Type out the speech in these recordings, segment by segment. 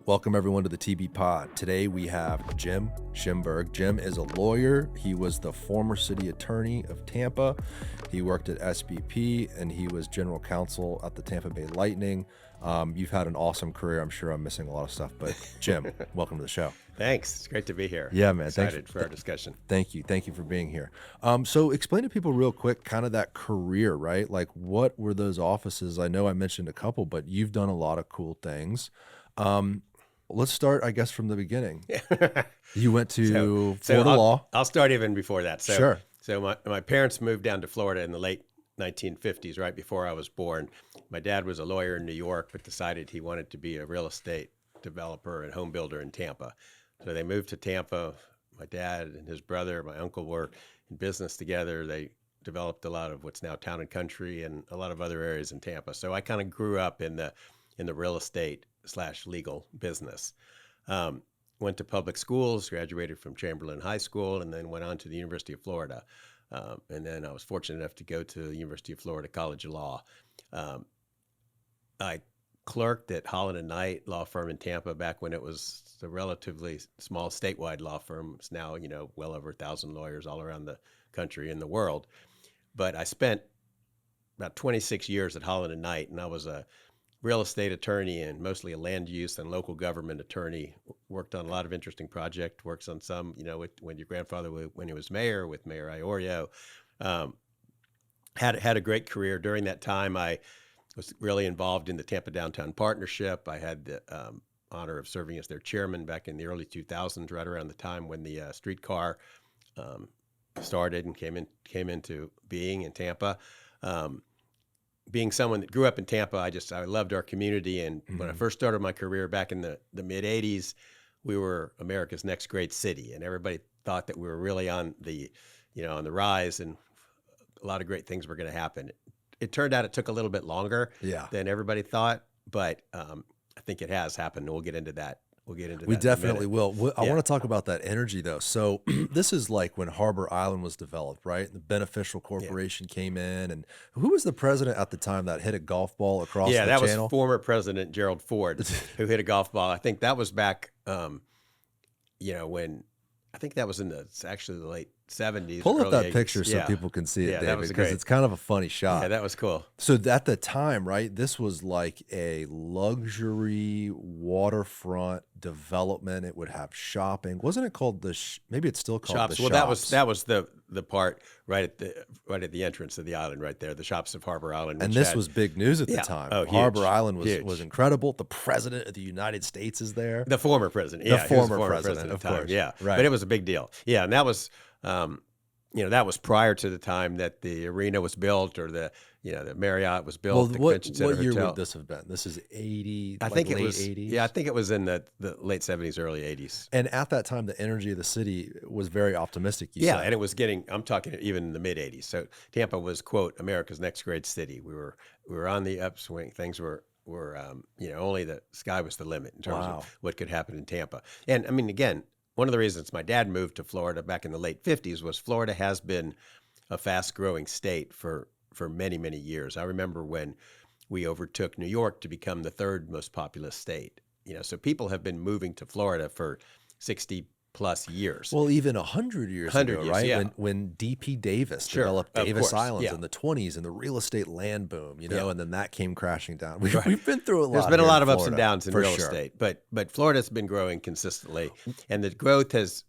Welcome everyone to the TBD Pod. Today we have Jim Shimberg. Jim is a lawyer. He was the former city attorney of Tampa. He worked at SBP and he was general counsel at the Tampa Bay Lightning. You've had an awesome career. I'm sure I'm missing a lot of stuff, but Jim, welcome to the show. Thanks. It's great to be here. Yeah, man. Excited for our discussion. Thank you. Thank you for being here. So explain to people real quick, kind of that career, right? Like what were those offices? I know I mentioned a couple, but you've done a lot of cool things. Let's start, I guess, from the beginning. You went to Florida law. I'll start even before that. Sure. So my parents moved down to Florida in the late 1950s, right before I was born. My dad was a lawyer in New York, but decided he wanted to be a real estate developer and home builder in Tampa. So they moved to Tampa. My dad and his brother, my uncle, were in business together. They developed a lot of what's now Town and Country and a lot of other areas in Tampa. So I kind of grew up in the real estate / legal business. Went to public schools, graduated from Chamberlain High School, and then went on to the University of Florida. And then I was fortunate enough to go to the University of Florida College of Law. I clerked at Holland & Knight law firm in Tampa back when it was a relatively small statewide law firm. It's now, well over 1,000 lawyers all around the country and the world. But I spent about 26 years at Holland & Knight, and I was a real estate attorney and mostly a land use and local government attorney. Worked on a lot of interesting projects, works on some, when your grandfather, when he was mayor, with Mayor Iorio. Had a great career. During that time, I was really involved in the Tampa Downtown Partnership. I had the honor of serving as their chairman back in the early 2000s, right around the time when the streetcar started and came into being in Tampa. Being someone that grew up in Tampa, I loved our community. And when I first started my career back in the mid 80s, we were America's next great city. And everybody thought that we were really on the rise and a lot of great things were going to happen. It turned out it took a little bit longer than everybody thought, but I think it has happened. And we'll get into that. We definitely will. I want to talk about that energy though. So this is like when Harbor Island was developed, right? The Beneficial Corporation came in, and who was the president at the time that hit a golf ball across the channel? Yeah, that was former President Gerald Ford who hit a golf ball. I think that was back, when I think that was actually the late 70s. Pull up that 80s. picture so people can see it, David, because great. It's kind of a funny shot. Yeah, that was cool. So at the time, right, this was like a luxury waterfront development. It would have shopping. Wasn't it called maybe it's still called Shops? The Well, Shops. that was the part right at the entrance of the island, right there, the Shops of Harbor Island. And this was big news at the time. Oh, Harbor Island huge. was incredible. The president of the United States is there. The former president. The Yeah, he was former president, at of the time. course. Yeah, Right. But it was a big deal. Yeah, and that was, that was prior to the time that the arena was built or the Marriott was built. Well, the what Convention Center year Hotel. would this have been? This is 80, I like think it late was 80s? Yeah, I think it was in the late 70s, early 80s. And at that time, the energy of the city was very optimistic. Yeah, said. and it was I'm talking even in the mid 80s. So Tampa was, quote, America's next great city. We were on the upswing. Things were only the sky was the limit in terms of what could happen in Tampa. And I mean, again, one of the reasons my dad moved to Florida back in the late 50s was Florida has been a fast growing state for many, many years. I remember when we overtook New York to become the third most populous state. So people have been moving to Florida for 60 plus years. Well, even 100 years ago, right? Yeah. When D.P. Davis developed Davis Islands yeah. in the 20s and the real estate land boom, Yeah. and then that came crashing down. We've been through a lot. There's been a lot of ups and downs in real sure. estate, but Florida's been growing consistently, and the growth has,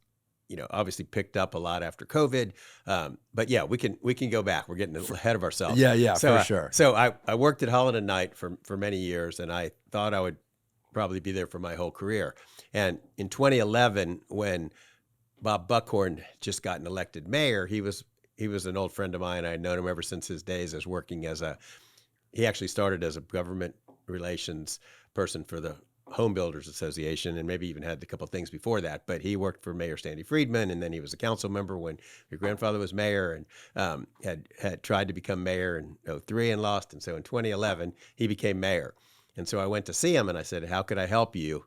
obviously picked up a lot after COVID. But yeah, we can go back. We're getting ahead of ourselves. Yeah, so, for sure. So I worked at Holland & Knight for many years, and I thought I would probably be there for my whole career. And in 2011, when Bob Buckhorn just gotten elected mayor, he was an old friend of mine. I had known him ever since his days as working he actually started as a government relations person for the Home Builders Association, and maybe even had a couple of things before that. But he worked for Mayor Sandy Friedman, and then he was a council member when your grandfather was mayor, and had tried to become mayor in 2003 and lost. And so in 2011, he became mayor. And so I went to see him, and I said, "How could I help you?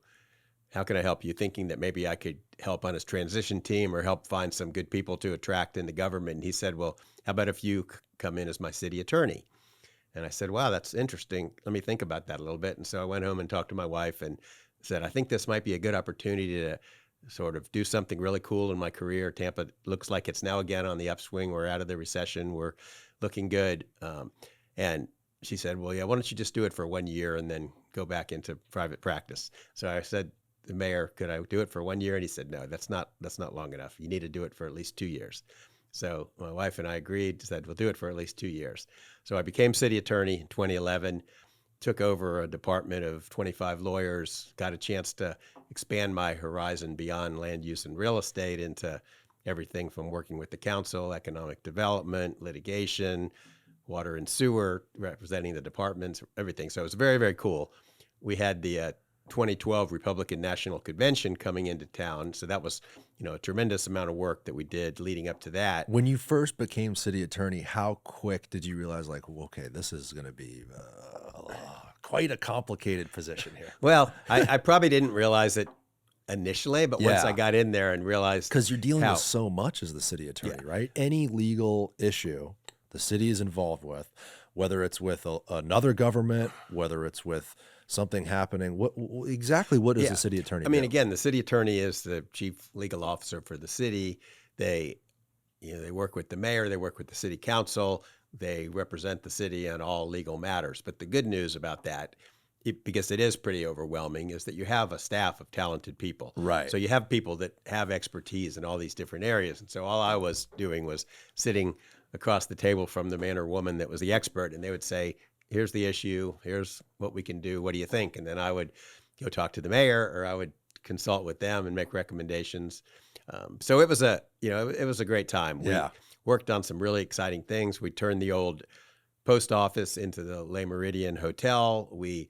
How can I help you?" Thinking that maybe I could help on his transition team or help find some good people to attract into government. And he said, "Well, how about if you come in as my city attorney?" And I said, "Wow, that's interesting. Let me think about that a little bit." And so I went home and talked to my wife and said, I think this might be a good opportunity to sort of do something really cool in my career. Tampa looks like it's now again on the upswing. We're out of the recession. We're looking good. And she said, well, yeah, why don't you just do it for 1 year and then go back into private practice? So I said, the mayor, could I do it for 1 year? And he said, no, that's not long enough. You need to do it for at least 2 years. So my wife and I agreed, said, we'll do it for at least 2 years. So I became city attorney in 2011, took over a department of 25 lawyers, got a chance to expand my horizon beyond land use and real estate into everything from working with the council, economic development, litigation, water and sewer, representing the departments, everything. So it was very, very cool. We had the 2012 Republican National Convention coming into town. So that was, a tremendous amount of work that we did leading up to that. When you first became city attorney, how quick did you realize, like, okay, this is going to be quite a complicated position here? Well, I probably didn't realize it initially, but once I got in there and realized, because you're dealing with so much as the city attorney, right? Any legal issue the city is involved with, whether it's with another government, whether it's with something happening, what does the city attorney do? Again, the city attorney is the chief legal officer for the city. They work with the mayor, they work with the city council, they represent the city on all legal matters. But the good news about that, because it is pretty overwhelming, is that you have a staff of talented people. Right. So you have people that have expertise in all these different areas. And so all I was doing was sitting across the table from the man or woman that was the expert, and they would say, here's the issue, here's what we can do, what do you think? And then I would go talk to the mayor, or I would consult with them and make recommendations. So it was a great time. We worked on some really exciting things. We turned the old post office into the Le Méridien Hotel. We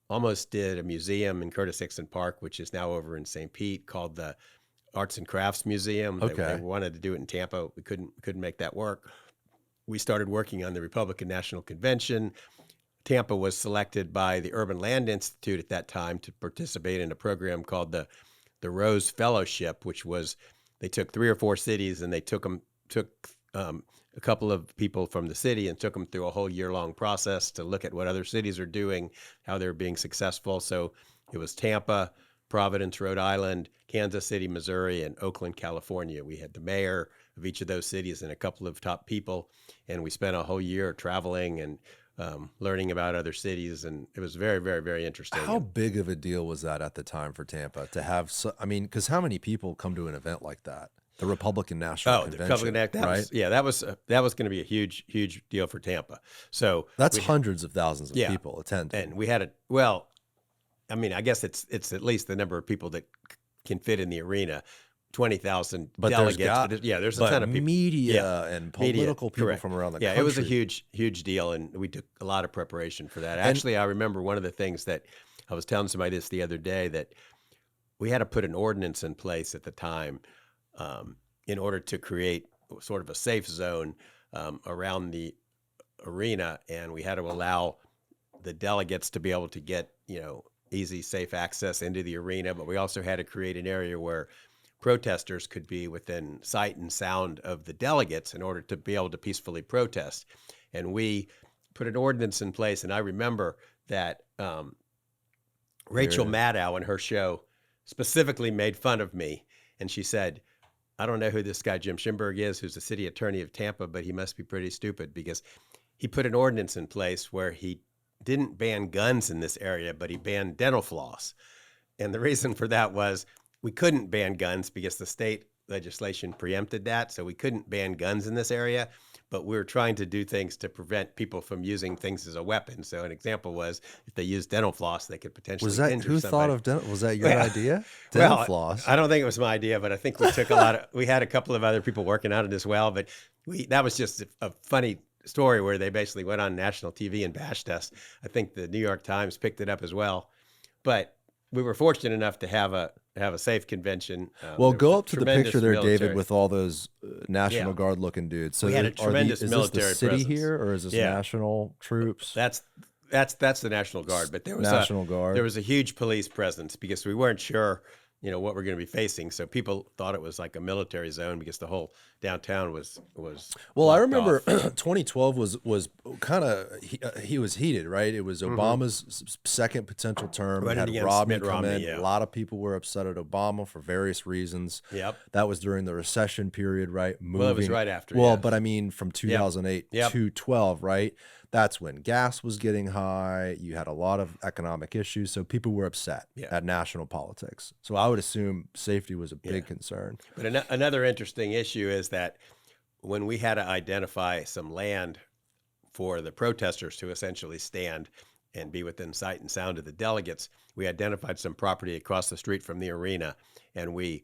almost did a museum in Curtis Hickson Park, which is now over in St. Pete, called the Arts and Crafts Museum. Okay. They wanted to do it in Tampa. We couldn't make that work. We started working on the Republican National Convention. Tampa was selected by the Urban Land Institute at that time to participate in a program called the Rose Fellowship, which was, they took 3 or 4 cities and they took a couple of people from the city and took them through a whole year-long process to look at what other cities are doing, how they're being successful. So it was Tampa, Providence, Rhode Island, Kansas City, Missouri, and Oakland, California. We had the mayor of each of those cities and a couple of top people, and we spent a whole year traveling and learning about other cities, and it was very, very, very interesting. How big of a deal was that at the time for Tampa to have? Because how many people come to an event like that? The Republican National Convention, the Republican Act, right? that was going to be a huge, huge deal for Tampa. So that's hundreds of thousands of people attend, and we had it. Well, I guess it's at least the number of people that can fit in the arena. 20,000 delegates. There's a ton of people. Media and political people correct. From around the country. Yeah, it was a huge, huge deal, and we took a lot of preparation for that. Actually, I remember one of the things that I was telling somebody this the other day, that we had to put an ordinance in place at the time in order to create sort of a safe zone around the arena, and we had to allow the delegates to be able to get easy, safe access into the arena, but we also had to create an area where protesters could be within sight and sound of the delegates in order to be able to peacefully protest. And we put an ordinance in place. And I remember that Rachel Maddow in her show specifically made fun of me. And she said, I don't know who this guy Jim Shimberg is, who's the city attorney of Tampa, but he must be pretty stupid, because he put an ordinance in place where he didn't ban guns in this area, but he banned dental floss. And the reason for that was, we couldn't ban guns because the state legislation preempted that. So we couldn't ban guns in this area, but we were trying to do things to prevent people from using things as a weapon. So an example was, if they used dental floss, they could potentially injure somebody. Who thought of dental? Was that your idea? Dental floss? I don't think it was my idea, but I think we took we had a couple of other people working on it as well. But that was just a funny story where they basically went on national TV and bashed us. I think the New York Times picked it up as well. But we were fortunate enough to have a safe convention. Well, go up to the picture there, David, with all those National Guard looking dudes. So we had a tremendous military presence. Is this the city presence here, or is this national troops? That's the National Guard, but there was National Guard. There was a huge police presence because we weren't sure what we're going to be facing. So people thought it was like a military zone because the whole downtown was Well, I blocked remember off. 2012 was kind of he was heated, right? It was Obama's second potential term. Running Had against Romney Mitt come in. Romney, yeah. A lot of people were upset at Obama for various reasons. Yep. That was during the recession period, right? Well, it was right after. Well, yes. but I mean, from 2008 Yep. to 12, right? That's when gas was getting high. You had a lot of economic issues, so people were upset at national politics. So I would assume safety was a big concern. But another interesting issue is that when we had to identify some land for the protesters to essentially stand and be within sight and sound of the delegates, we identified some property across the street from the arena, and we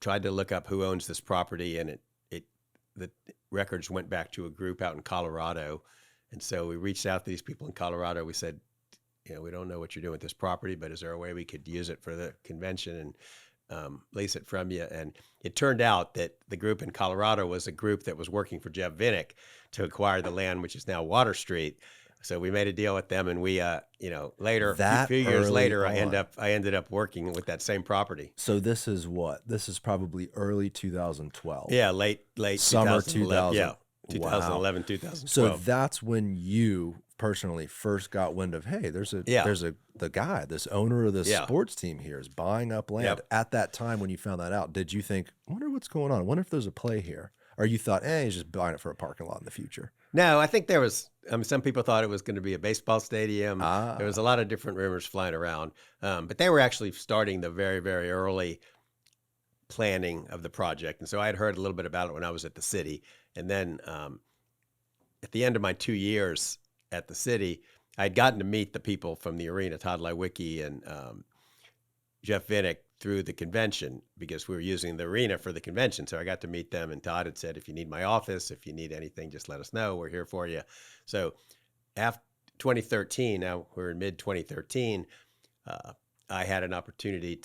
tried to look up who owns this property, and the records went back to a group out in Colorado. And so we reached out to these people in Colorado. We said, we don't know what you're doing with this property, but is there a way we could use it for the convention and lease it from you? And it turned out that the group in Colorado was a group that was working for Jeff Vinnick to acquire the land, which is now Water Street. So we made a deal with them, and we, later, a few years later, I ended up working with that same property. So this is what? This is probably early 2012. Yeah, late Summer 2011. 2000. Yeah, 2011, 2012. So that's when you personally first got wind of, hey, the guy, this owner of this sports team here is buying up land. Yep. At that time when you found that out, did you think, I wonder what's going on? I wonder if there's a play here? Or you thought, he's just buying it for a parking lot in the future? No, I think there was, some people thought it was going to be a baseball stadium. There was a lot of different rumors flying around. But they were actually starting the very, very early planning of the project. And so I had heard a little bit about it when I was at the city. And then at the end of my 2 years at the city, I'd gotten to meet the people from the arena, Todd Lewicki and Jeff Vinnick, through the convention, because we were using the arena for the convention. So I got to meet them, and Todd had said, if you need my office, if you need anything, just let us know. We're here for you. So after 2013, now we're in mid-2013, I had an opportunity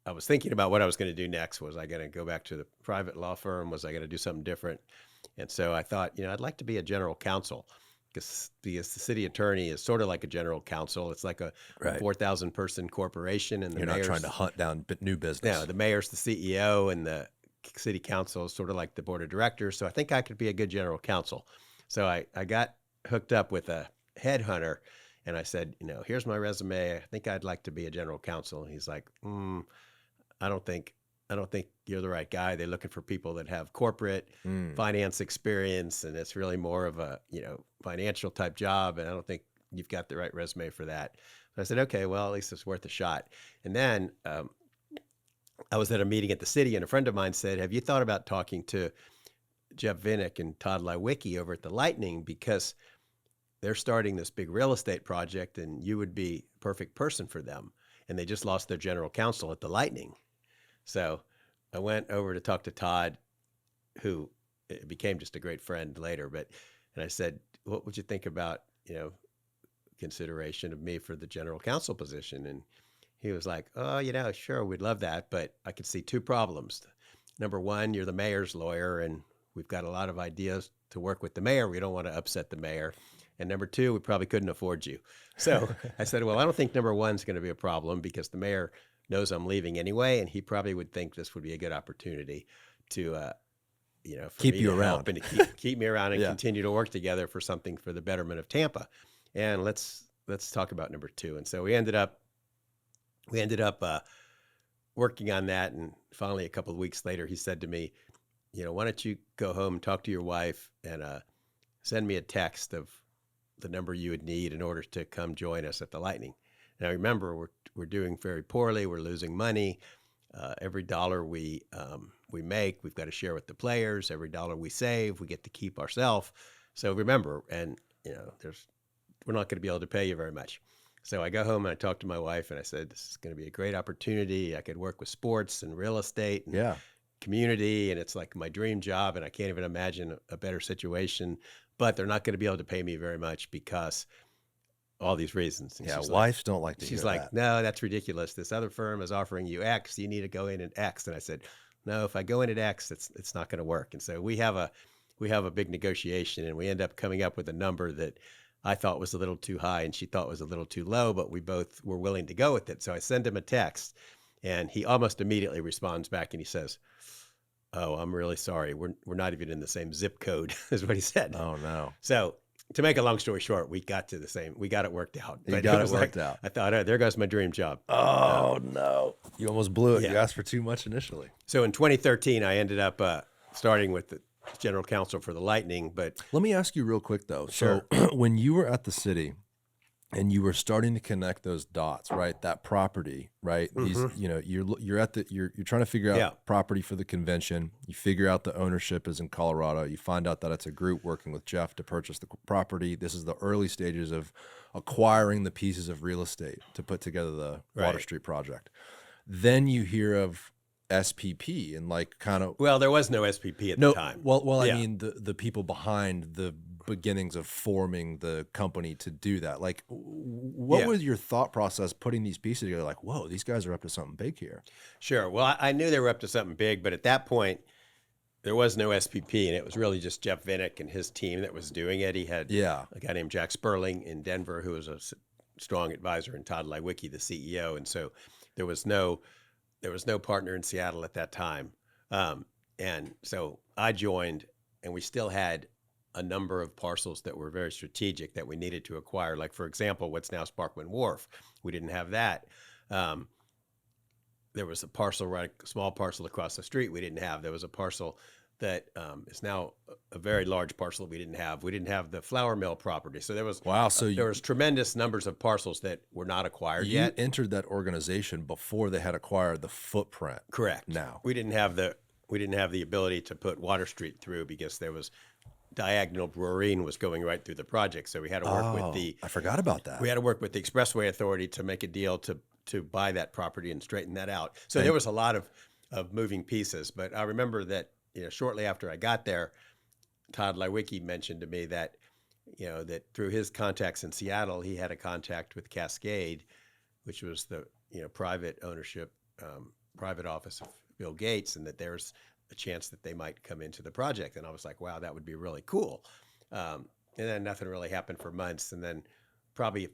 I was thinking about what I was going to do next. Was I going to go back to the private law firm? Was I going to do something different? And so I thought, I'd like to be a general counsel, because the city attorney is sort of like a general counsel. It's like a 4,000 person corporation, and you're not trying to hunt down new business. No, the mayor's the CEO, and the city council is sort of like the board of directors. So I think I could be a good general counsel. So I got hooked up with a headhunter, and I said, here's my resume. I think I'd like to be a general counsel. And he's like, I don't think you're the right guy. They're looking for people that have corporate finance experience, and it's really more of a, financial type job. And I don't think you've got the right resume for that. So I said, okay, well, at least it's worth a shot. And then I was at a meeting at the city, and a friend of mine said, have you thought about talking to Jeff Vinnick and Todd Lewicki over at the Lightning, because they're starting this big real estate project, and you would be a perfect person for them. And they just lost their general counsel at the Lightning. So I went over to talk to Todd, who became just a great friend later. And I said, what would you think about, consideration of me for the general counsel position? And he was like, oh, sure, we'd love that. But I could see two problems. Number one, you're the mayor's lawyer, and we've got a lot of ideas to work with the mayor. We don't want to upset the mayor. And number two, we probably couldn't afford you. So I said, well, I don't think number one's going to be a problem, because the mayor knows I'm leaving anyway, and he probably would think this would be a good opportunity to, for keep me you to around, help and to keep me around and continue to work together for something for the betterment of Tampa. And let's talk about number two. And so we ended up working on that. And finally, a couple of weeks later, he said to me, why don't you go home and talk to your wife and send me a text of the number you would need in order to come join us at the Lightning. And I remember we're doing very poorly. We're losing money. Every dollar we make, we've got to share with the players. Every dollar we save, we get to keep ourselves. So remember, and we're not going to be able to pay you very much. So I go home and I talk to my wife, and I said, this is going to be a great opportunity. I could work with sports and real estate and community, and it's like my dream job, and I can't even imagine a better situation. But they're not going to be able to pay me very much because all these reasons. And wives don't like to hear that. She's like, no, that's ridiculous. This other firm is offering you X. You need to go in at X. And I said, no, if I go in at X, it's not going to work. And so we have a big negotiation, and we end up coming up with a number that I thought was a little too high and she thought was a little too low, but we both were willing to go with it. So I send him a text, And he almost immediately responds back and he says, "Oh, I'm really sorry. We're not even in the same zip code," is what he said. Oh no. So to make a long story short, we got it worked out. You got it worked out. I thought, oh, there goes my dream job. Oh no. You almost blew it. Yeah. You asked for too much initially. So in 2013, I ended up starting with the General Counsel for the Lightning. But Let me ask you real quick though. Sure. So when you were at the city and you were starting to connect those dots, right? That property, right? These, you're trying to figure out property for the convention. You figure out the ownership is in Colorado. You find out that it's a group working with Jeff to purchase the property. This is the early stages of acquiring the pieces of real estate to put together the Water Street project. Then you hear of SPP and like kind of there was no SPP at the time. I mean the people behind the beginnings of forming the company to do that. Like, what was your thought process putting these pieces together? Like, whoa, these guys are up to something big here. Sure. Well, I knew they were up to something big, but at that point, there was no SPP, and it was really just Jeff Vinnick and his team that was doing it. He had a guy named Jack Sperling in Denver who was a strong advisor, and Todd Leiweke, the CEO. And so there was no partner in Seattle at that time. And so I joined, and we still had a number of parcels that were very strategic that we needed to acquire. Like, for example, what's now Sparkman Wharf. We didn't have that. There was a small parcel across the street we didn't have. There was a parcel that is now a very large parcel we didn't have. We didn't have the flour mill property. So there was there was tremendous numbers of parcels that were not acquired yet. You entered that organization before they had acquired the footprint. Correct. Now we didn't have the ability to put Water Street through because there was diagonal brewing was going right through the project. So we had to work with I forgot about that. We had to work with the Expressway Authority to make a deal to buy that property and straighten that out. So there was a lot of moving pieces. But I remember that, shortly after I got there, Todd Leiweke mentioned to me that, that through his contacts in Seattle, he had a contact with Cascade, which was the, private ownership, private office of Bill Gates, and that there's a chance that they might come into the project. And I was like, wow, that would be really cool. And then nothing really happened for months. And then probably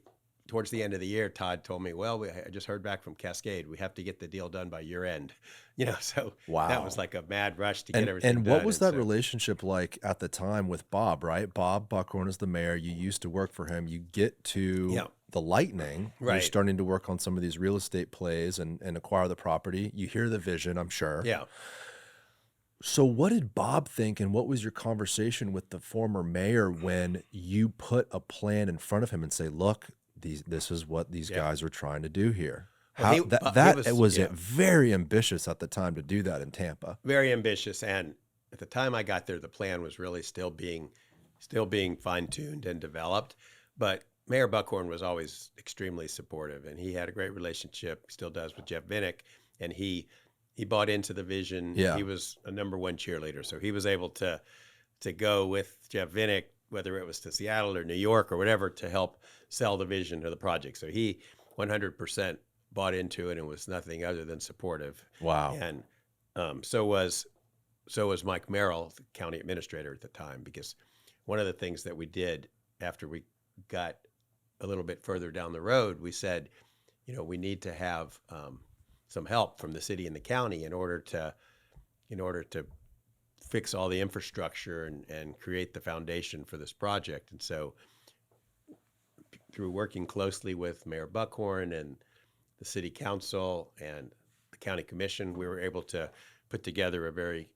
towards the end of the year, Todd told me, well, I just heard back from Cascade. We have to get the deal done by year end. So that was like a mad rush to get everything done. And what was that relationship like at the time with Bob, right? Bob Buckhorn is the mayor. You used to work for him. You get to the Lightning. Right. You're starting to work on some of these real estate plays and acquire the property. You hear the vision, I'm sure. Yeah. So what did Bob think, and what was your conversation with the former mayor when you put a plan in front of him and say, look, this is what these guys are trying to do here? Well, it was very ambitious at the time to do that in Tampa. Very ambitious. And at the time I got there, the plan was really still being fine-tuned and developed. But Mayor Buckhorn was always extremely supportive, and he had a great relationship, still does, with Jeff Vinnick, and he bought into the vision. Yeah. He was a number one cheerleader. So he was able to go with Jeff Vinnick, whether it was to Seattle or New York or whatever, to help sell the vision of the project. So he 100% bought into it and was nothing other than supportive. Wow. And so was Mike Merrill, the county administrator at the time, because one of the things that we did after we got a little bit further down the road, we said, we need to have some help from the city and the county in order to fix all the infrastructure and create the foundation for this project. And so through working closely with Mayor Buckhorn and the city council and the county commission, we were able to put together a very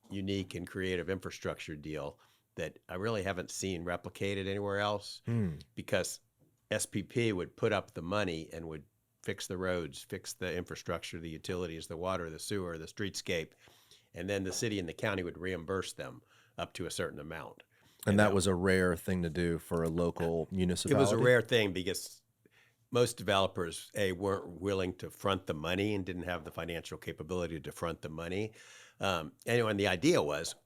unique and creative infrastructure deal that I really haven't seen replicated anywhere else, because SPP would put up the money and would fix the roads, fix the infrastructure, the utilities, the water, the sewer, the streetscape, and then the city and the county would reimburse them up to a certain amount. And that was a rare thing to do for a local municipality? It was a rare thing because most developers, weren't willing to front the money and didn't have the financial capability to front the money. Anyway, and the idea was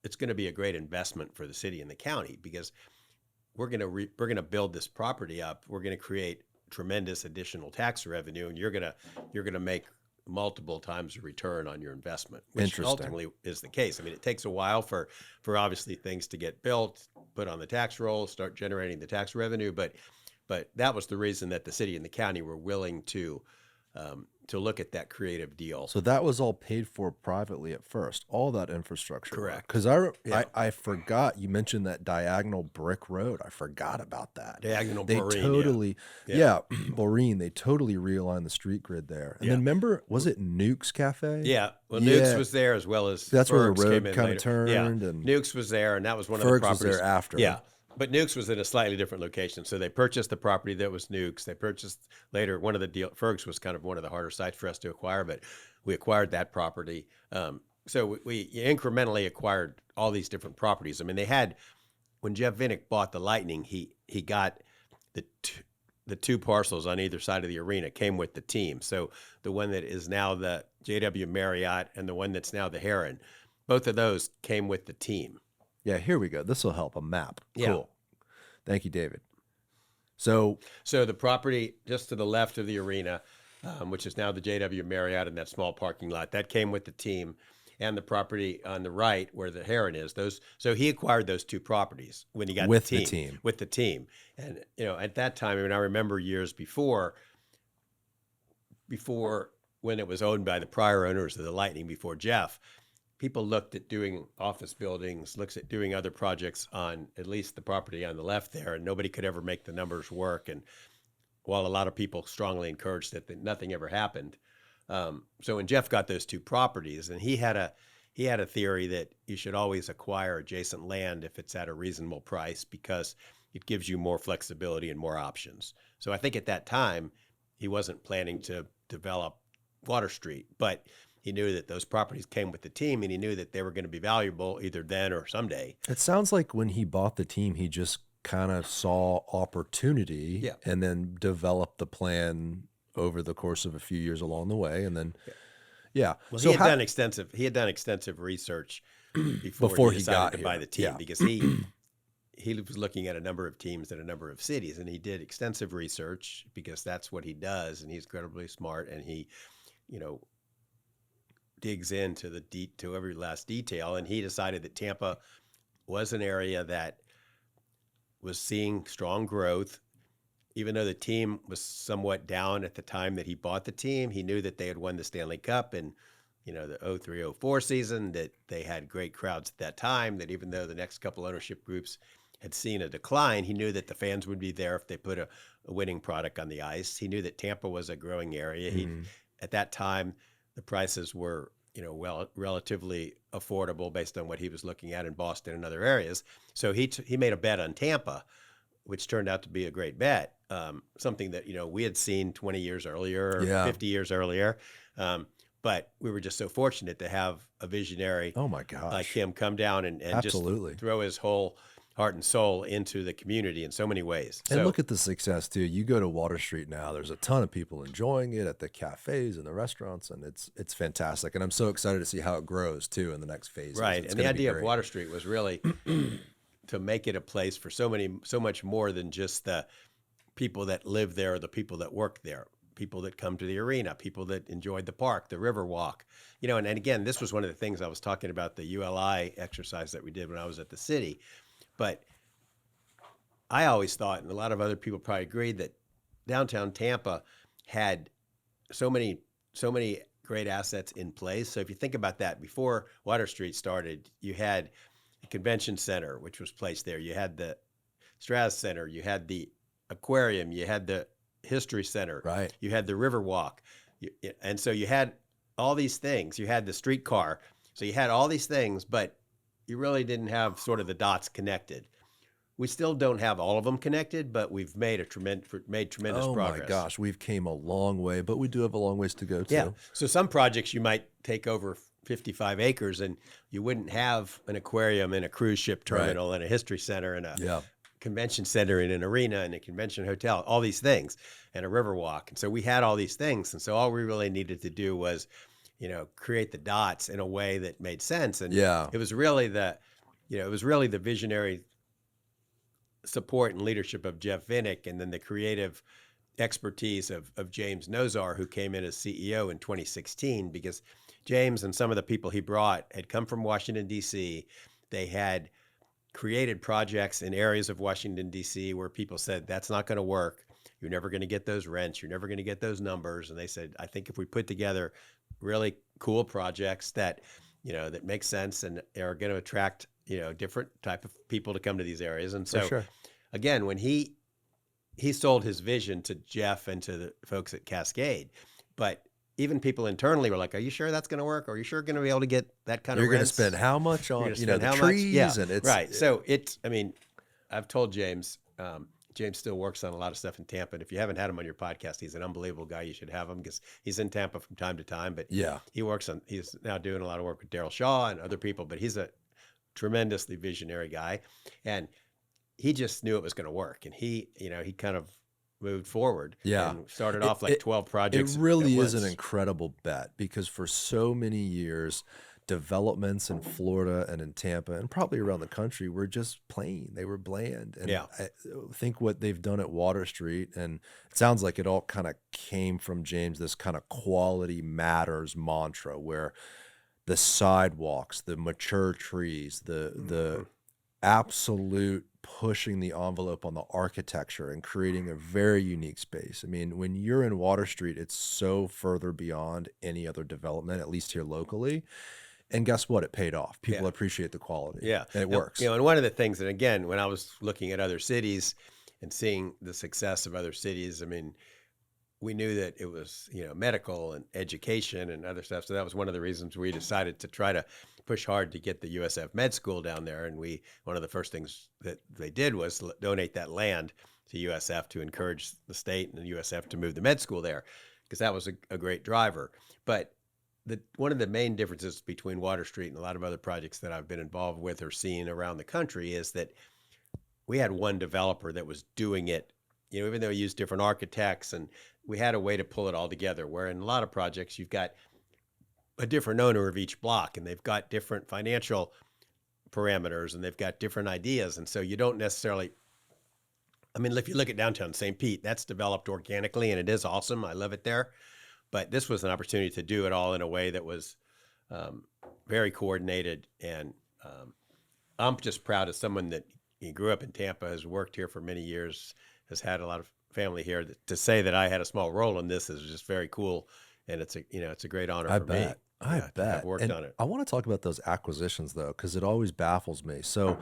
it's going to be a great investment for the city and the county, because we're going to build this property up. We're going to create tremendous additional tax revenue, and you're going to make multiple times the return on your investment, which ultimately is the case. I mean, it takes a while for obviously things to get built, put on the tax roll, start generating the tax revenue, but that was the reason that the city and the county were willing to to look at that creative deal. So that was all paid for privately at first, all that infrastructure. Correct. Because I forgot, you mentioned that diagonal brick road. I forgot about that. Diagonal They Boreen, totally, Boreen, they totally realigned the street grid there. And then remember, was it Nuke's Cafe? Yeah. Well, Nuke's was there as well as that's Ferg's where the came road in kind of later. turned. Yeah. And Nuke's was there, and that was one of Ferg's the properties. was there after. Yeah. But Nuke's was in a slightly different location. So they purchased the property that was Nuke's. They purchased later one of the deal. Ferg's was kind of one of the harder sites for us to acquire, but we acquired that property. So we incrementally acquired all these different properties. I mean, they had, when Jeff Vinnick bought the Lightning, he got the two parcels on either side of the arena came with the team. So the one that is now the JW Marriott and the one that's now the Heron, both of those came with the team. Yeah, here we go. This will help. A map. Yeah. Cool. Thank you, David. So the property just to the left of the arena, which is now the JW Marriott in that small parking lot, that came with the team, and the property on the right where the Heron is. So he acquired those two properties when he got with the team. And at that time, I mean, I remember years before when it was owned by the prior owners of the Lightning before Jeff, people looked at doing office buildings, looks at doing other projects on at least the property on the left there, and nobody could ever make the numbers work. And while a lot of people strongly encouraged it, that nothing ever happened. So when Jeff got those two properties, and he had a theory that you should always acquire adjacent land if it's at a reasonable price, because it gives you more flexibility and more options. So I think at that time, he wasn't planning to develop Water Street, but he knew that those properties came with the team, and he knew that they were going to be valuable either then or someday. It sounds like when he bought the team, he just kind of saw opportunity and then developed the plan over the course of a few years along the way. And then, Well, so he had done extensive research before he decided to buy the team, because he was looking at a number of teams in a number of cities, and he did extensive research because that's what he does. And he's incredibly smart, and he, digs into to every last detail. And he decided that Tampa was an area that was seeing strong growth. Even though the team was somewhat down at the time that he bought the team, he knew that they had won the Stanley Cup in, the 03-04 season, that they had great crowds at that time, that even though the next couple ownership groups had seen a decline, he knew that the fans would be there if they put a winning product on the ice. He knew that Tampa was a growing area. At that time, the prices were, relatively affordable based on what he was looking at in Boston and other areas. So he made a bet on Tampa, which turned out to be a great bet. Something that, we had seen 20 years earlier, or 50 years earlier. But we were just so fortunate to have a visionary like him come down and just throw his whole heart and soul into the community in so many ways. And look at the success too. You go to Water Street now, there's a ton of people enjoying it at the cafes and the restaurants, and it's fantastic. And I'm so excited to see how it grows too in the next phase. Right. And the idea of Water Street was really to make it a place for so much more than just the people that live there or the people that work there, people that come to the arena, people that enjoyed the park, the river walk, and again, this was one of the things I was talking about, the ULI exercise that we did when I was at the city. But I always thought, and a lot of other people probably agreed, that downtown Tampa had so many great assets in place. So if you think about that, before Water Street started, you had the convention center, which was placed there. You had the Strass Center. You had the aquarium. You had the history center. Right. You had the river walk. And so you had all these things. You had the streetcar. So you had all these things, but you really didn't have sort of the dots connected. We still don't have all of them connected, but we've made tremendous progress. Oh my gosh, we've came a long way, but we do have a long ways to go too. Yeah. So some projects you might take over 55 acres, and you wouldn't have an aquarium and a cruise ship terminal and a history center and a convention center and an arena and a convention hotel, all these things, and a river walk. And so we had all these things. And so all we really needed to do was, create the dots in a way that made sense. And it was really the visionary support and leadership of Jeff Vinnick, and then the creative expertise of James Nozar, who came in as CEO in 2016, because James and some of the people he brought had come from Washington, D.C. They had created projects in areas of Washington, D.C. where people said, that's not going to work. you're never going to get those rents. You're never going to get those numbers. And they said, I think if we put together really cool projects that, that make sense and are going to attract, different type of people to come to these areas. And so, For sure. again, when he sold his vision to Jeff and to the folks at Cascade, but even people internally were like, are you sure that's going to work? Are you sure going to be able to get that kind You're of going to rents? spend how much on, You're gonna spend the how trees much? Yeah, and it's right. So I've told James, James still works on a lot of stuff in Tampa. And if you haven't had him on your podcast, he's an unbelievable guy. You should have him because he's in Tampa from time to time, but yeah. he's now doing a lot of work with Daryl Shaw and other people, but he's a tremendously visionary guy. And he just knew it was going to work. And he kind of moved forward. Yeah. And started off like 12 projects. It really is an incredible bet because for so many years, developments in Florida and in Tampa and probably around the country were just plain. They were bland. And I think what they've done at Water Street, and it sounds like it all kind of came from James, this kind of quality matters mantra where the sidewalks, the mature trees, the absolute pushing the envelope on the architecture and creating a very unique space. I mean, when you're in Water Street, it's so further beyond any other development, at least here locally. And guess what? It paid off. People appreciate the quality. Yeah. And it works. And one of the things, and again, when I was looking at other cities and seeing the success of other cities, I mean, we knew that it was, medical and education and other stuff. So that was one of the reasons we decided to try to push hard to get the USF med school down there. And one of the first things that they did was donate that land to USF to encourage the state and the USF to move the med school there, because that was a great driver. But one of the main differences between Water Street and a lot of other projects that I've been involved with or seen around the country is that we had one developer that was doing it, even though he used different architects, and we had a way to pull it all together, where in a lot of projects, you've got a different owner of each block, and they've got different financial parameters, and they've got different ideas. And so you don't necessarily, if you look at downtown St. Pete, that's developed organically, and it is awesome. I love it there. But this was an opportunity to do it all in a way that was very coordinated. And I'm just proud as someone that he grew up in Tampa, has worked here for many years, has had a lot of family here. To say that I had a small role in this is just very cool. And it's a great honor for me. I bet. I've worked on it. I want to talk about those acquisitions though, because it always baffles me. So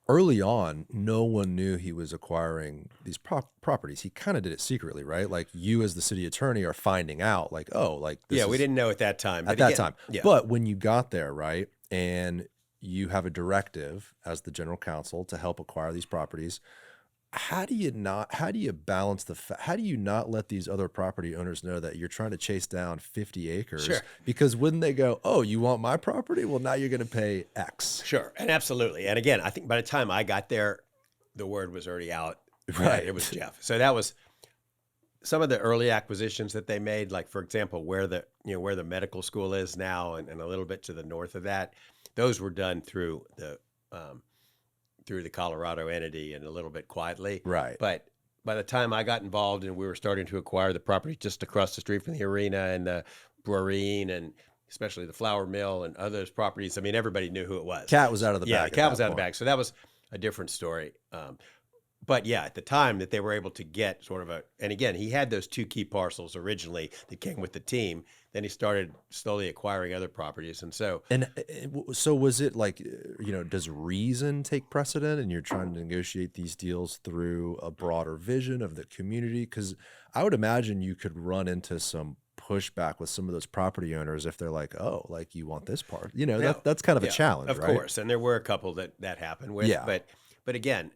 early on, no one knew he was acquiring these properties. He kind of did it secretly, right? Like you as the city attorney are finding out like, we didn't know at that time. Yeah. But when you got there, right, and you have a directive as the general counsel to help acquire these properties, how do you balance how do you not let these other property owners know that you're trying to chase down 50 acres? Sure. Because wouldn't they go, oh, you want my property? Well, now you're going to pay X. Sure. And absolutely. And again, I think by the time I got there, the word was already out. Right. It was Jeff. So that was some of the early acquisitions that they made, like for example, where the medical school is now and a little bit to the north of that. Those were done through the Colorado entity and a little bit quietly. Right. But by the time I got involved and we were starting to acquire the property just across the street from the arena and the brewery and especially the flour mill and other properties, everybody knew who it was. Cat was out of the bag. Yeah, cat was out of the bag. So that was a different story. But yeah, at the time that they were able to get and again, he had those two key parcels originally that came with the team. Then he started slowly acquiring other properties. And so was it like, does reason take precedent and you're trying to negotiate these deals through a broader vision of the community? Because I would imagine you could run into some pushback with some of those property owners if they're like, oh, like you want this part, that's kind of a challenge, of right? course. And there were a couple that happened with, but again,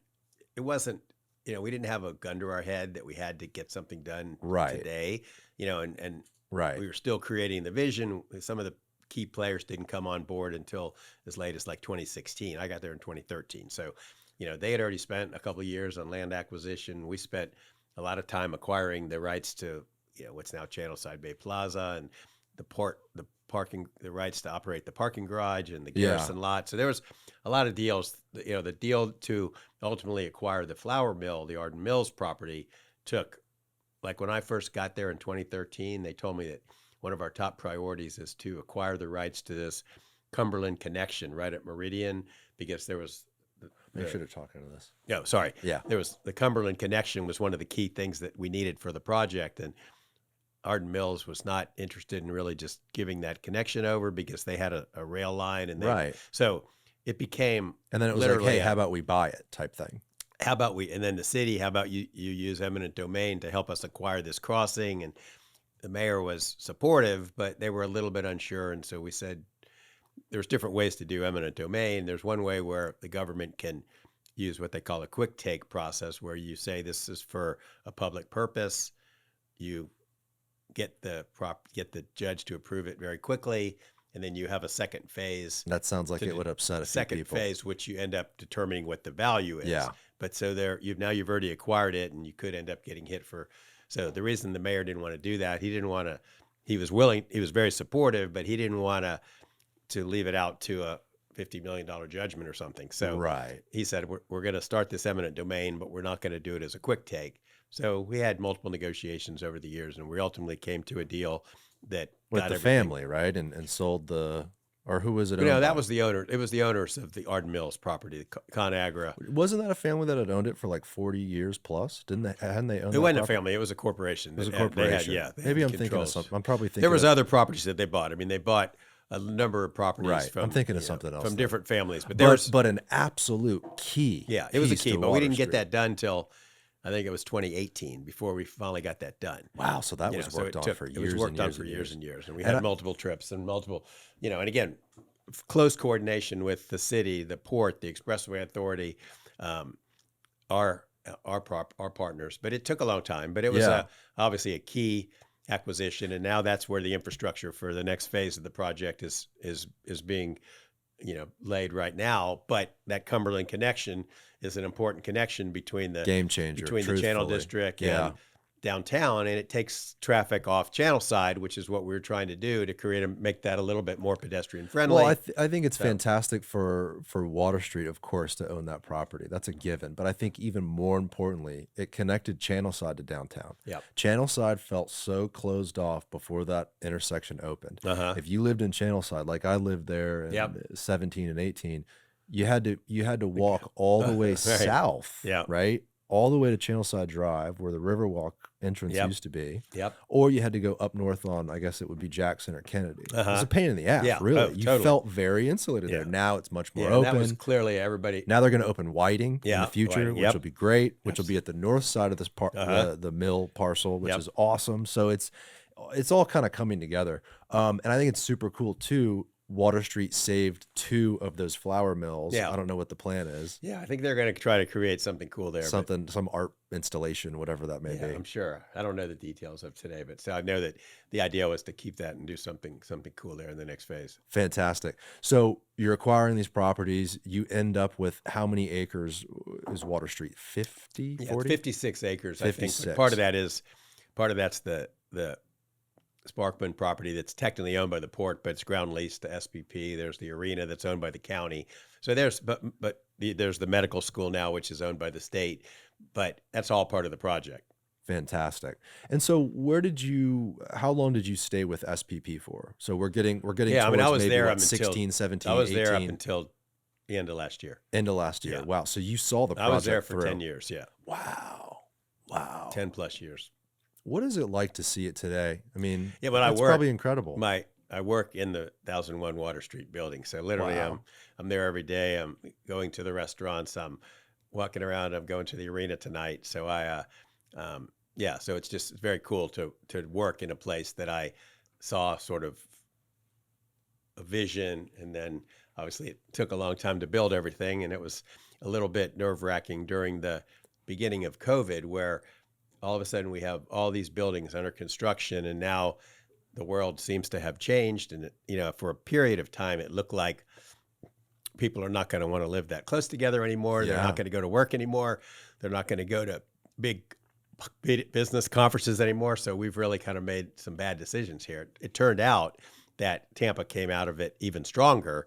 it wasn't, we didn't have a gun to our head that we had to get something done today, and right. We were still creating the vision. Some of the key players didn't come on board until as late as like 2016. I got there in 2013. So, they had already spent a couple of years on land acquisition. We spent a lot of time acquiring the rights to, what's now Channelside Bay Plaza and the rights to operate the parking garage and the Garrison lot. So there was a lot of deals. The deal to ultimately acquire the flour mill, the Arden Mills property, took, like when I first got there in 2013, they told me that one of our top priorities is to acquire the rights to this Cumberland connection right at Meridian, because there was Make sure to talk into this. No, sorry. Yeah. There was the Cumberland connection was one of the key things that we needed for the project, and Arden Mills was not interested in really just giving that connection over because they had a rail line, and so it became and then it was like, hey, how about we buy it type thing. How about and then the city, how about you use eminent domain to help us acquire this crossing? And the mayor was supportive, but they were a little bit unsure. And so we said, there's different ways to do eminent domain. There's one way where the government can use what they call a quick take process, where you say this is for a public purpose. You get the judge to approve it very quickly, and then you have a second phase. That sounds like it would upset a few people. Second phase, which you end up determining what the value is. Yeah. But so you've already acquired it, and you could end up getting hit for. So the reason the mayor didn't want to do that, he was willing, he was very supportive, but he didn't want to leave it out to a $50 million judgment or something. So he said, we're going to start this eminent domain, but we're not going to do it as a quick take. So we had multiple negotiations over the years, and we ultimately came to a deal that with the family, right? And sold or who was it? No, that was the owner. It was the owners of the Arden Mills property, ConAgra. Wasn't that a family that had owned it for like 40 years plus? Hadn't they owned it? It wasn't a family. It was a corporation. It was a corporation. Maybe I'm thinking of something. I'm probably thinking there was other properties that they bought. I mean, they bought a number of properties. Right. From, I'm thinking of something else. From different families. But an absolute key. Yeah, it was a key. But we didn't get that done till I think it was 2018 before we finally got that done. Wow. So that was worked on for years. It was worked on for years and years. And we had multiple trips and multiple, and again, close coordination with the city, the port, the expressway authority, our partners. But it took a long time. But it was obviously a key acquisition, and now that's where the infrastructure for the next phase of the project is being laid right now. But that Cumberland connection is an important connection between the game changer between the Channel District and downtown, and it takes traffic off Channel side, which is what we're trying to do to make that a little bit more pedestrian friendly. Well, I think it's fantastic for Water Street, of course, to own that property. That's a given. But I think even more importantly, it connected Channel side to downtown. Yeah. Channel side felt so closed off before that intersection opened. If you lived in Channel side, like I lived there in 17 and 18, you had to walk all the way south, right? All the way to Channel Side Drive, where the Riverwalk entrance used to be. Or you had to go up north on, I guess it would be Jackson or Kennedy. It was a pain in the ass, really. You felt very insulated there. Now it's much more open. That was clearly everybody. Now they're going to open Whiting in the future, which will be great, which will be at the north side of this the mill parcel, which is awesome. So it's all kind of coming together. And I think it's super cool, too. Water Street saved 2 of those flour mills. I don't know what the plan is. I think they're going to try to create something cool there. Some art installation, whatever that may be. I'm sure. I don't know the details of today, but so I know that the idea was to keep that and do something cool there in the next phase. Fantastic. So you're acquiring these properties. You end up with how many acres is Water Street? 50, 40? 56 acres, 56. I think. Part of that's the Sparkman property that's technically owned by the port, but it's ground leased to SPP. There's the arena that's owned by the county. So there's the medical school now, which is owned by the state, but that's all part of the project. Fantastic. And so how long did you stay with SPP for? So we're getting towards I was maybe there what, 16, 17, I was 18. there up until the end of last year. Yeah. Wow. So you saw the project I was there for through. 10 years. Yeah. Wow. 10 plus years. What is it like to see it today? I mean, it's probably incredible. I work in the 1001 Water Street building. So literally I'm there every day. I'm going to the restaurants. I'm walking around. I'm going to the arena tonight. So so it's very cool to work in a place that I saw sort of a vision. And then obviously it took a long time to build everything. And it was a little bit nerve-wracking during the beginning of COVID, where all of a sudden we have all these buildings under construction, and now the world seems to have changed. And, for a period of time, it looked like people are not going to want to live that close together anymore. They're not going to go to work anymore. They're not going to go to big business conferences anymore. So we've really kind of made some bad decisions here. It turned out that Tampa came out of it even stronger,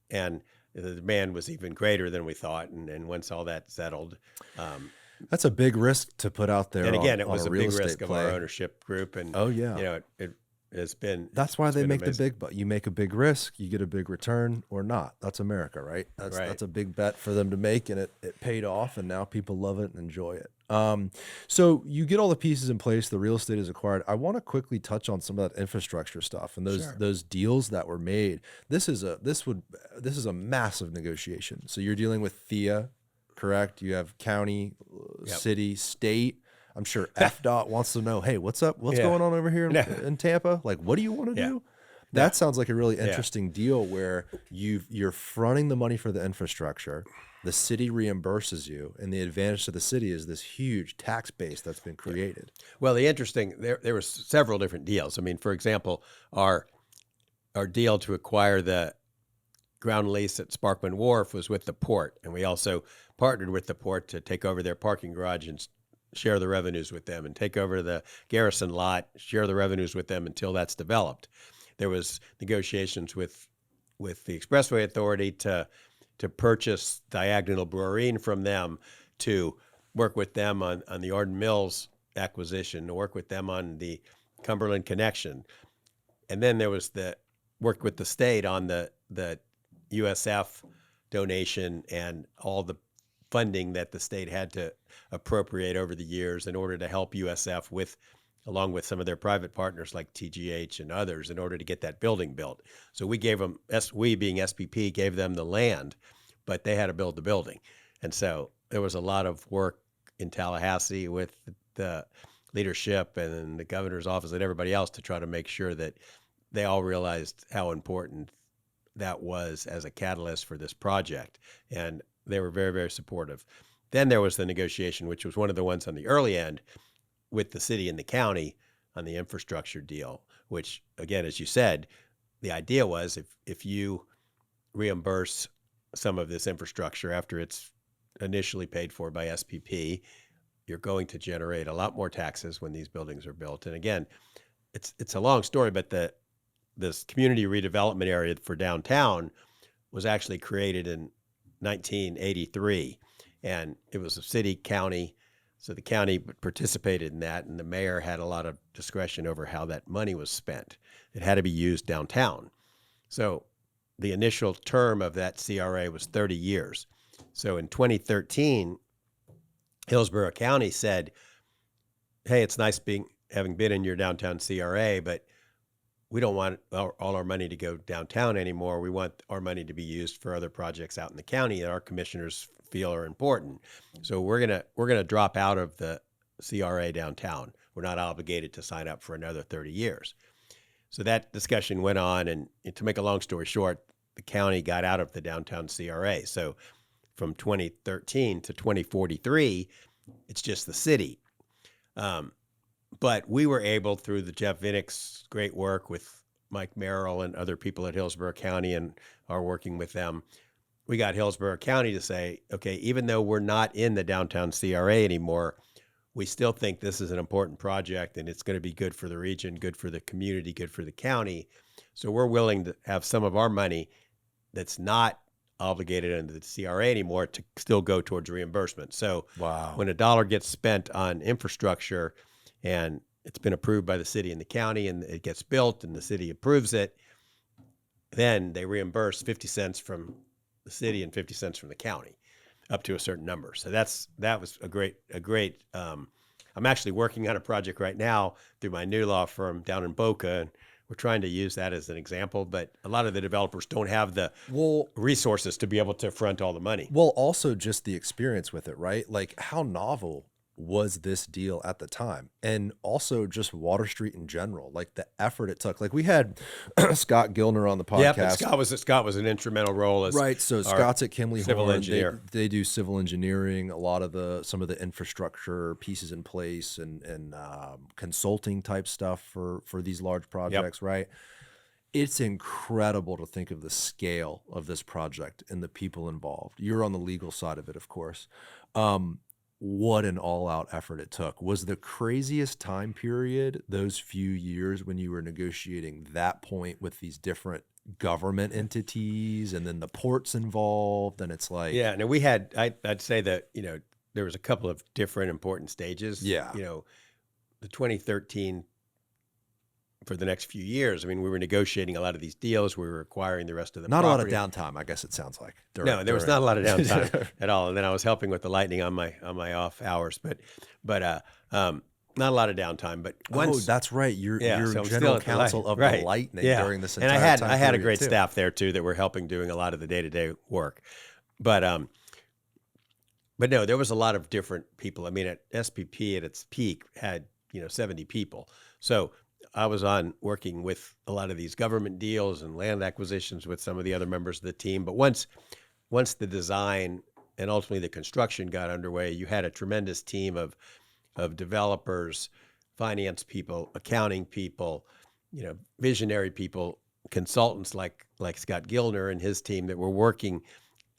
and the demand was even greater than we thought. And once all that settled, that's a big risk to put out there. And again, it was a big risk of our ownership group. And has been. That's why they make amazing. the big bet. You make a big risk, you get a big return, or not. That's America, right? That's a big bet for them to make, and it paid off, and now people love it and enjoy it. So you get all the pieces in place, the real estate is acquired. I want to quickly touch on some of that infrastructure stuff and those deals that were made. This is a massive negotiation. So you're dealing with THEA, correct? You have county, city, state. I'm sure FDOT wants to know, hey, what's up? What's going on over here in Tampa? Like, what do you want to do? That sounds like a really interesting deal where you're fronting the money for the infrastructure. The city reimburses you, and the advantage to the city is this huge tax base that's been created. Well, there were several different deals. I mean, for example, our deal to acquire the ground lease at Sparkman Wharf was with the port, and we also partnered with the port to take over their parking garage and share the revenues with them, and take over the Garrison lot, share the revenues with them until that's developed. There was negotiations with the Expressway Authority to purchase Diagonal Brewing from them, to work with them on the Arden Mills acquisition, to work with them on the Cumberland Connection. And then there was the work with the state on the USF donation and all the funding that the state had to appropriate over the years in order to help USF along with some of their private partners like TGH and others, in order to get that building built. So we gave them, we being SPP, gave them the land, but they had to build the building. And so there was a lot of work in Tallahassee with the leadership and the governor's office and everybody else to try to make sure that they all realized how important that was as a catalyst for this project. And they were very, very supportive. Then there was the negotiation, which was one of the ones on the early end with the city and the county on the infrastructure deal, which, again, as you said, the idea was if you reimburse some of this infrastructure after it's initially paid for by SPP, you're going to generate a lot more taxes when these buildings are built. And again, it's a long story, but this community redevelopment area for downtown was actually created in 1983, and it was a city county. So the county participated in that, and the mayor had a lot of discretion over how that money was spent. It had to be used downtown. So the initial term of that CRA was 30 years. So in 2013, Hillsborough County said, hey, it's nice having been in your downtown CRA, but we don't want all our money to go downtown anymore. We want our money to be used for other projects out in the county that our commissioners feel are important. So we're gonna drop out of the CRA downtown. We're not obligated to sign up for another 30 years. So that discussion went on, and to make a long story short, the county got out of the downtown CRA. So from 2013 to 2043, it's just the city. But we were able, through the Jeff Vinnick's great work with Mike Merrill and other people at Hillsborough County and are working with them, we got Hillsborough County to say, okay, even though we're not in the downtown CRA anymore, we still think this is an important project and it's going to be good for the region, good for the community, good for the county. So we're willing to have some of our money that's not obligated under the CRA anymore to still go towards reimbursement. So when a dollar gets spent on infrastructure and it's been approved by the city and the county and it gets built and the city approves it, then they reimburse 50 cents from the city and 50 cents from the county up to a certain number. So that was a great, I'm actually working on a project right now through my new law firm down in Boca, and we're trying to use that as an example, but a lot of the developers don't have the resources to be able to front all the money. Well, also just the experience with it, right? Like, how novel was this deal at the time? And also just Water Street in general, like the effort it took. Like, we had Scott Gilner on the podcast. Yeah, Scott was an instrumental role as right. So Scott's at Kimley civil Horn. engineer. They do civil engineering, a lot of some of the infrastructure pieces in place and consulting type stuff for these large projects, right? It's incredible to think of the scale of this project and the people involved. You're on the legal side of it, of course. What an all-out effort it took. Was the craziest time period those few years when you were negotiating that point with these different government entities and then the ports involved, and it's like... Yeah, no, we had, I'd say that, there was a couple of different important stages. Yeah. The 2013 for the next few years. I mean, we were negotiating a lot of these deals. We were acquiring the rest of the Not property. a lot of downtime, I guess it sounds like. No, there was not a lot of downtime at all. And then I was helping with the Lightning on my off hours, but not a lot of downtime. But once, that's right. You're so General Counsel of the Lightning during this entire and time I had a period, great too. staff there too that were helping doing a lot of the day-to-day work. But no, there was a lot of different people. I mean, at SPP at its peak had 70 people. So I was working with a lot of these government deals and land acquisitions with some of the other members of the team. But once the design and ultimately the construction got underway, you had a tremendous team of developers, finance people, accounting people, visionary people, consultants like Scott Gilner and his team that were working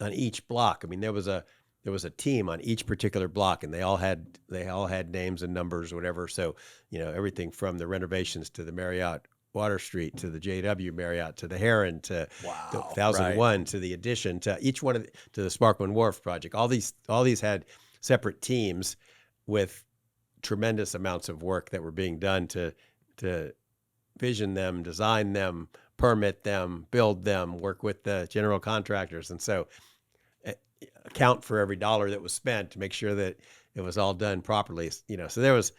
on each block. I mean, there was a team on each particular block, and they all had names and numbers, whatever. So, everything from the renovations to the Marriott Water Street to the JW Marriott to the Heron to the 1001 to the Addition to each one to the Sparkman Wharf project. All these had separate teams with tremendous amounts of work that were being done to vision them, design them, permit them, build them, work with the general contractors, and so account for every dollar that was spent to make sure that it was all done properly. So there was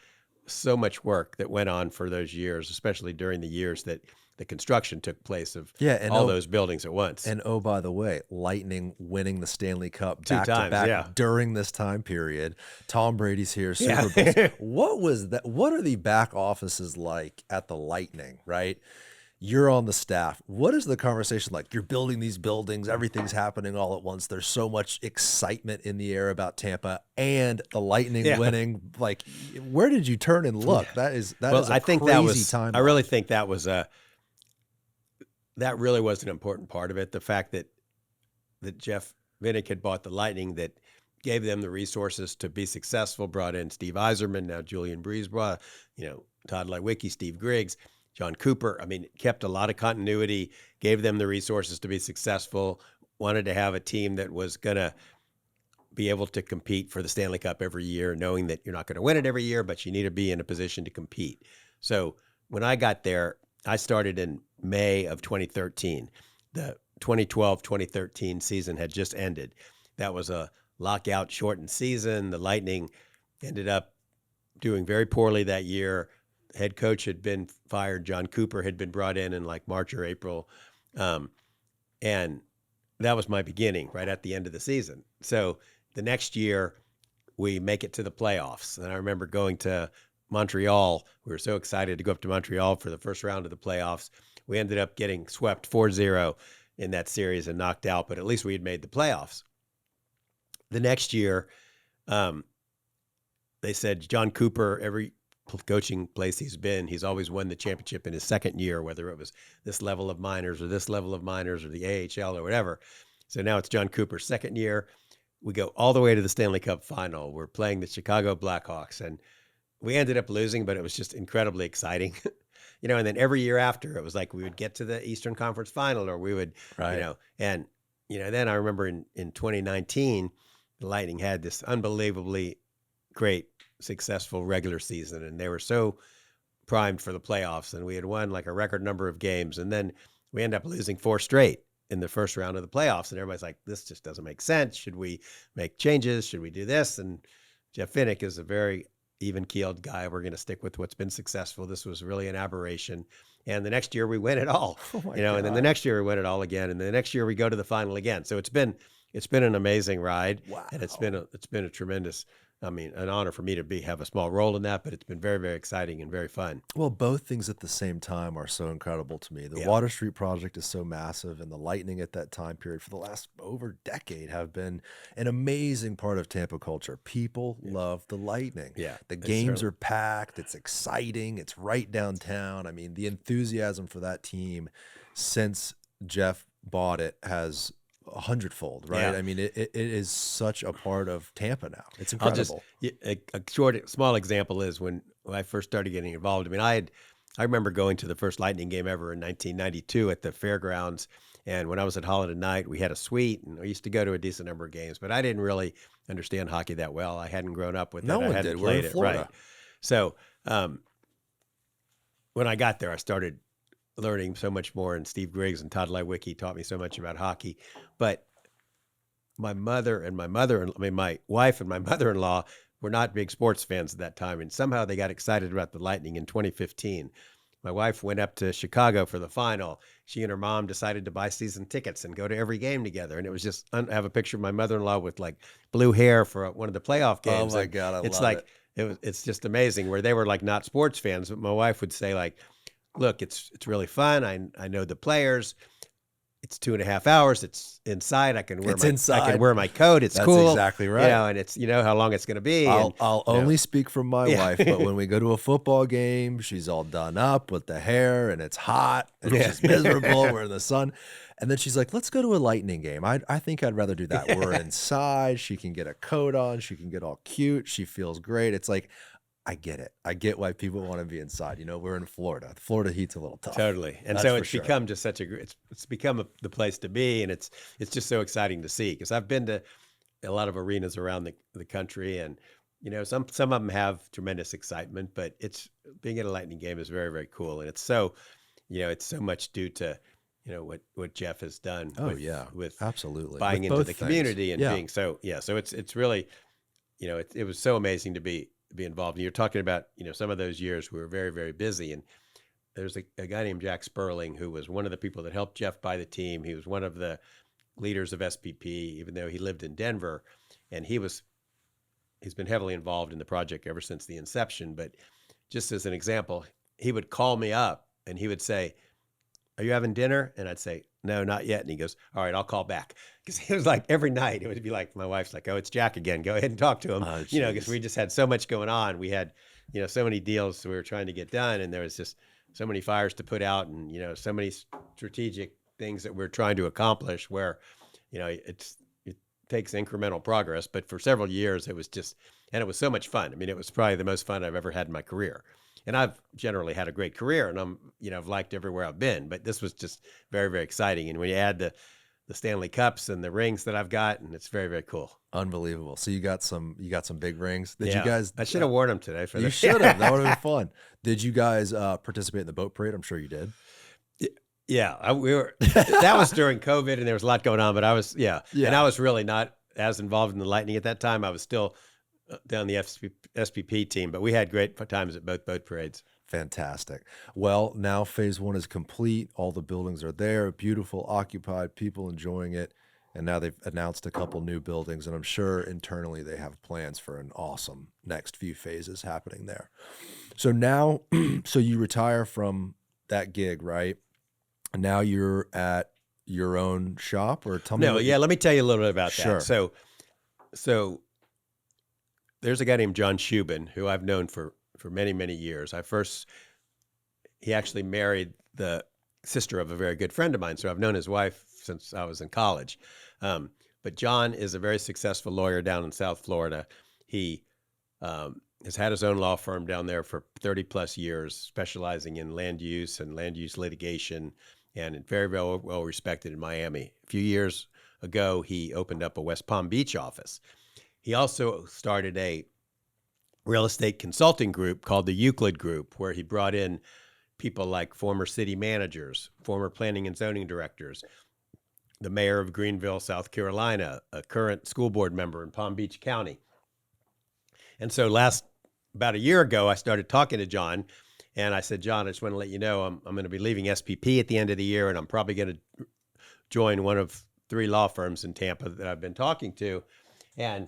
so much work that went on for those years, especially during the years that the construction took place of all those buildings at once. And by the way, Lightning winning the Stanley Cup Two back times, to back during this time period. Tom Brady's here, Super Bowls. What was that? What are the back offices like at the Lightning, right? You're on the staff. What is the conversation like? You're building these buildings. Everything's happening all at once. There's so much excitement in the air about Tampa and the Lightning winning. Like, where did you turn and look? That is I think crazy that was, time. I really think that was that really was an important part of it. The fact that Jeff Vinik had bought the Lightning, that gave them the resources to be successful, brought in Steve Yzerman, now Julian Breesbra, Todd Lewicki, Steve Griggs, John Cooper. I mean, kept a lot of continuity, gave them the resources to be successful, wanted to have a team that was going to be able to compete for the Stanley Cup every year, knowing that you're not going to win it every year, but you need to be in a position to compete. So when I got there, I started in May of 2013. The 2012-2013 season had just ended. That was a lockout shortened season. The Lightning ended up doing very poorly that year. Head coach had been fired. John Cooper had been brought in like March or April. And that was my beginning right at the end of the season. So the next year we make it to the playoffs. And I remember going to Montreal. We were so excited to go up to Montreal for the first round of the playoffs. We ended up getting swept 4-0 in that series and knocked out, but at least we had made the playoffs. The next year, they said John Cooper, every coaching place he's been, he's always won the championship in his second year, whether it was this level of minors or this level of minors or the AHL or whatever. So now it's John Cooper's second year. We go all the way to the Stanley Cup final. We're playing the Chicago Blackhawks, and we ended up losing, but it was just incredibly exciting. And then every year after, it was like we would get to the Eastern Conference final, or we would, then I remember in 2019, the Lightning had this unbelievably great, successful regular season, and they were so primed for the playoffs, and we had won like a record number of games, and then we ended up losing 4 straight in the first round of the playoffs, and everybody's like, this just doesn't make sense. Should we make changes? Should we do this? And Jeff Vinik is a very even-keeled guy. We're going to stick with what's been successful. This was really an aberration. And the next year we win it all, God. And then the next year we win it all again. And the next year we go to the final again. So it's been an amazing ride. Wow. And it's been a tremendous, an honor for me to have a small role in that, but it's been very, very exciting and very fun. Well, both things at the same time are so incredible to me. The Water Street project is so massive, and the Lightning at that time period for the last over decade have been an amazing part of Tampa culture. People love the Lightning. Yeah, the games are packed. It's exciting. It's right downtown. I mean, the enthusiasm for that team since Jeff bought it has 100-fold, right? Yeah. I mean, it is such a part of Tampa now. It's incredible. A small example is when I first started getting involved. I remember going to the first Lightning game ever in 1992 at the fairgrounds. And when I was at Holiday Night, we had a suite, and I used to go to a decent number of games, but I didn't really understand hockey that well. I hadn't grown up with it. No one I hadn't did. played We're in Florida. Right. So when I got there, I started learning so much more, and Steve Griggs and Todd Lewicki taught me so much about hockey. But my wife and my mother-in-law were not big sports fans at that time, and somehow they got excited about the Lightning in 2015. My wife went up to Chicago for the final. She and her mom decided to buy season tickets and go to every game together. And it was just, I have a picture of my mother-in-law with like blue hair for one of the playoff games. Oh my God, I it's love like, it. It's just amazing where they were like not sports fans, but my wife would say like, look, it's really fun. I know the players. It's 2.5 hours. It's inside. I can wear my coat. It's That's cool. exactly right. You know, and it's, you know, how long it's going to be. I'll only speak from my Yeah. wife, but when we go to a football game, she's all done up with the hair and it's hot and she's miserable. We're in the sun. And then she's like, let's go to a Lightning game. I think I'd rather do that. We're inside. She can get a coat on. She can get all cute. She feels great. It's like, I get it. I get why people want to be inside. You know, we're in Florida. The Florida heat's a little tough. Totally. And That's so for it's sure. become just it's become the place to be. And it's just so exciting to see, because I've been to a lot of arenas around the country, and, you know, some of them have tremendous excitement, but being at a Lightning game is very, very cool. And it's so, you know, it's so much due to, you know, what Jeff has done. With absolutely buying with into both the things. community and Yeah. being so, so it's really, you know, it was so amazing to be involved. And you're talking about, you know, some of those years we were very, very busy. And there's a guy named Jack Sperling, who was one of the people that helped Jeff buy the team. He was one of the leaders of SPP, even though he lived in Denver. And he's been heavily involved in the project ever since the inception. But just as an example, he would call me up and he would say, are you having dinner? And I'd say, no, not yet. And he goes, all right, I'll call back. Because it was like every night it would be like, my wife's like, oh, it's Jack again. Go ahead and talk to him. Oh, you know, because geez. we just had so much going on. We had, you know, so many deals we were trying to get done. And there was just so many fires to put out, and, you know, so many strategic things that we're trying to accomplish where, you know, it takes incremental progress. But for several years, it was so much fun. I mean, it was probably the most fun I've ever had in my career. And I've generally had a great career, and I've liked everywhere I've been, but this was just very, very exciting. And when you add the Stanley Cups and the rings that I've got, and it's very, very cool. Unbelievable. So you got some big rings. Did Yeah. you guys? I should have worn them today for You this. should have. That would have been fun. Did you guys participate in the boat parade? I'm sure you did. Yeah, that was during COVID, and there was a lot going on, but I was, and I was really not as involved in the Lightning at that time. I was still down the SPP team, but we had great times at both boat parades. Fantastic. Well, now phase 1 is complete. All the buildings are there, beautiful, occupied, people enjoying it. And now they've announced a couple new buildings, and I'm sure internally they have plans for an awesome next few phases happening there. So now, so you retire from that gig, right? And now you're at your own shop, or tell me. Let me tell you a little bit about Sure. that. So there's a guy named John Shubin who I've known for many, many years. He actually married the sister of a very good friend of mine. So I've known his wife since I was in college. But John is a very successful lawyer down in South Florida. He has had his own law firm down there for 30 plus years, specializing in land use and land use litigation, and very, very well respected in Miami. A few years ago, he opened up a West Palm Beach office. He also started a real estate consulting group called the Euclid Group, where he brought in people like former city managers, former planning and zoning directors, the mayor of Greenville, South Carolina, a current school board member in Palm Beach County. And so about a year ago, I started talking to John, and I said, John, I just want to let you know I'm going to be leaving SPP at the end of the year, and I'm probably going to join one of 3 law firms in Tampa that I've been talking to. And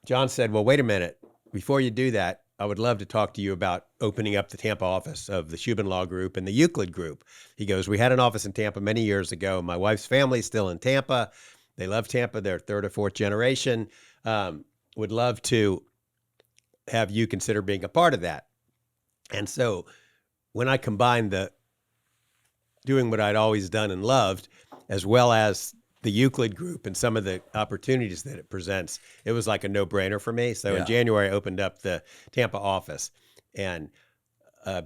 John said, well, wait a minute. Before you do that, I would love to talk to you about opening up the Tampa office of the Shubin Law Group and the Euclid Group. He goes, we had an office in Tampa many years ago. My wife's family's still in Tampa. They love Tampa. They're 3rd or 4th generation. Would love to have you consider being a part of that. And so when I combined doing what I'd always done and loved, as well as the Euclid Group and some of the opportunities that it presents, it was like a no-brainer for me. So in January, I opened up the Tampa office. And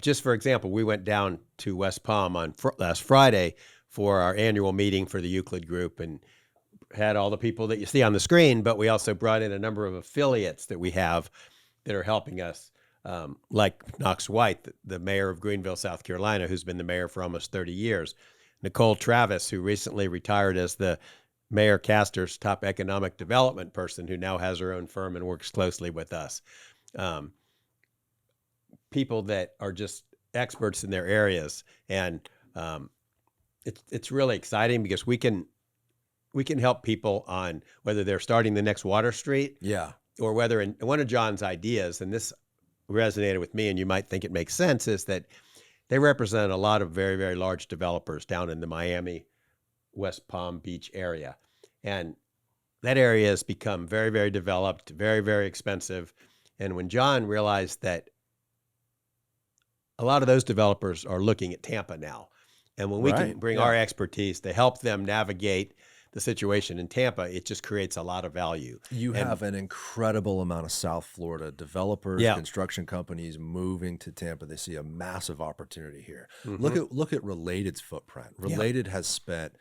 just for example, we went down to West Palm on last Friday for our annual meeting for the Euclid Group, and had all the people that you see on the screen, but we also brought in a number of affiliates that we have that are helping us like Knox White, the mayor of Greenville, South Carolina, who's been the mayor for almost 30 years. Nicole Travis, who recently retired as the Mayor Castor's top economic development person, who now has her own firm and works closely with us. People that are just experts in their areas. And it's really exciting because we can help people on whether they're starting the next Water Street, or whether in one of John's ideas, and this resonated with me, and you might think it makes sense, is that they represent a lot of very, very large developers down in the Miami, West Palm Beach area. And that area has become very, very developed, very, very expensive. And when John realized that a lot of those developers are looking at Tampa now, and when we can bring our expertise to help them navigate the situation in Tampa, it just creates a lot of value. You have an incredible amount of South Florida developers, construction companies moving to Tampa. They see a massive opportunity here. Look at Related's footprint. Related has spent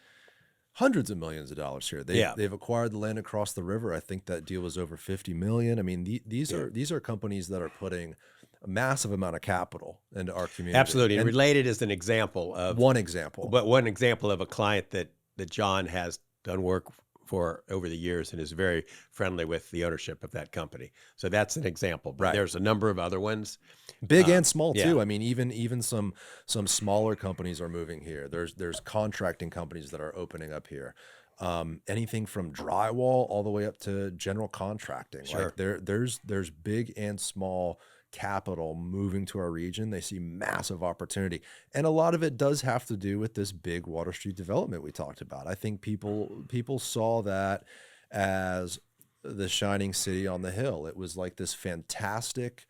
hundreds of millions of dollars here. They've acquired the land across the river. I think that deal was over $50 million. I mean, these are companies that are putting a massive amount of capital into our community. Absolutely. And Related is an example of one example of a client that John has done work for over the years and is very friendly with the ownership of that company. So that's an example. But there's a number of other ones, big and small too. I mean, even some smaller companies are moving here. There's contracting companies that are opening up here. Anything from drywall all the way up to general contracting. Like there's big and small capital moving to our region. They see massive opportunity. And a lot of it does have to do with this big Water Street development we talked about. I think people saw that as the shining city on the hill. It was like this fantastic,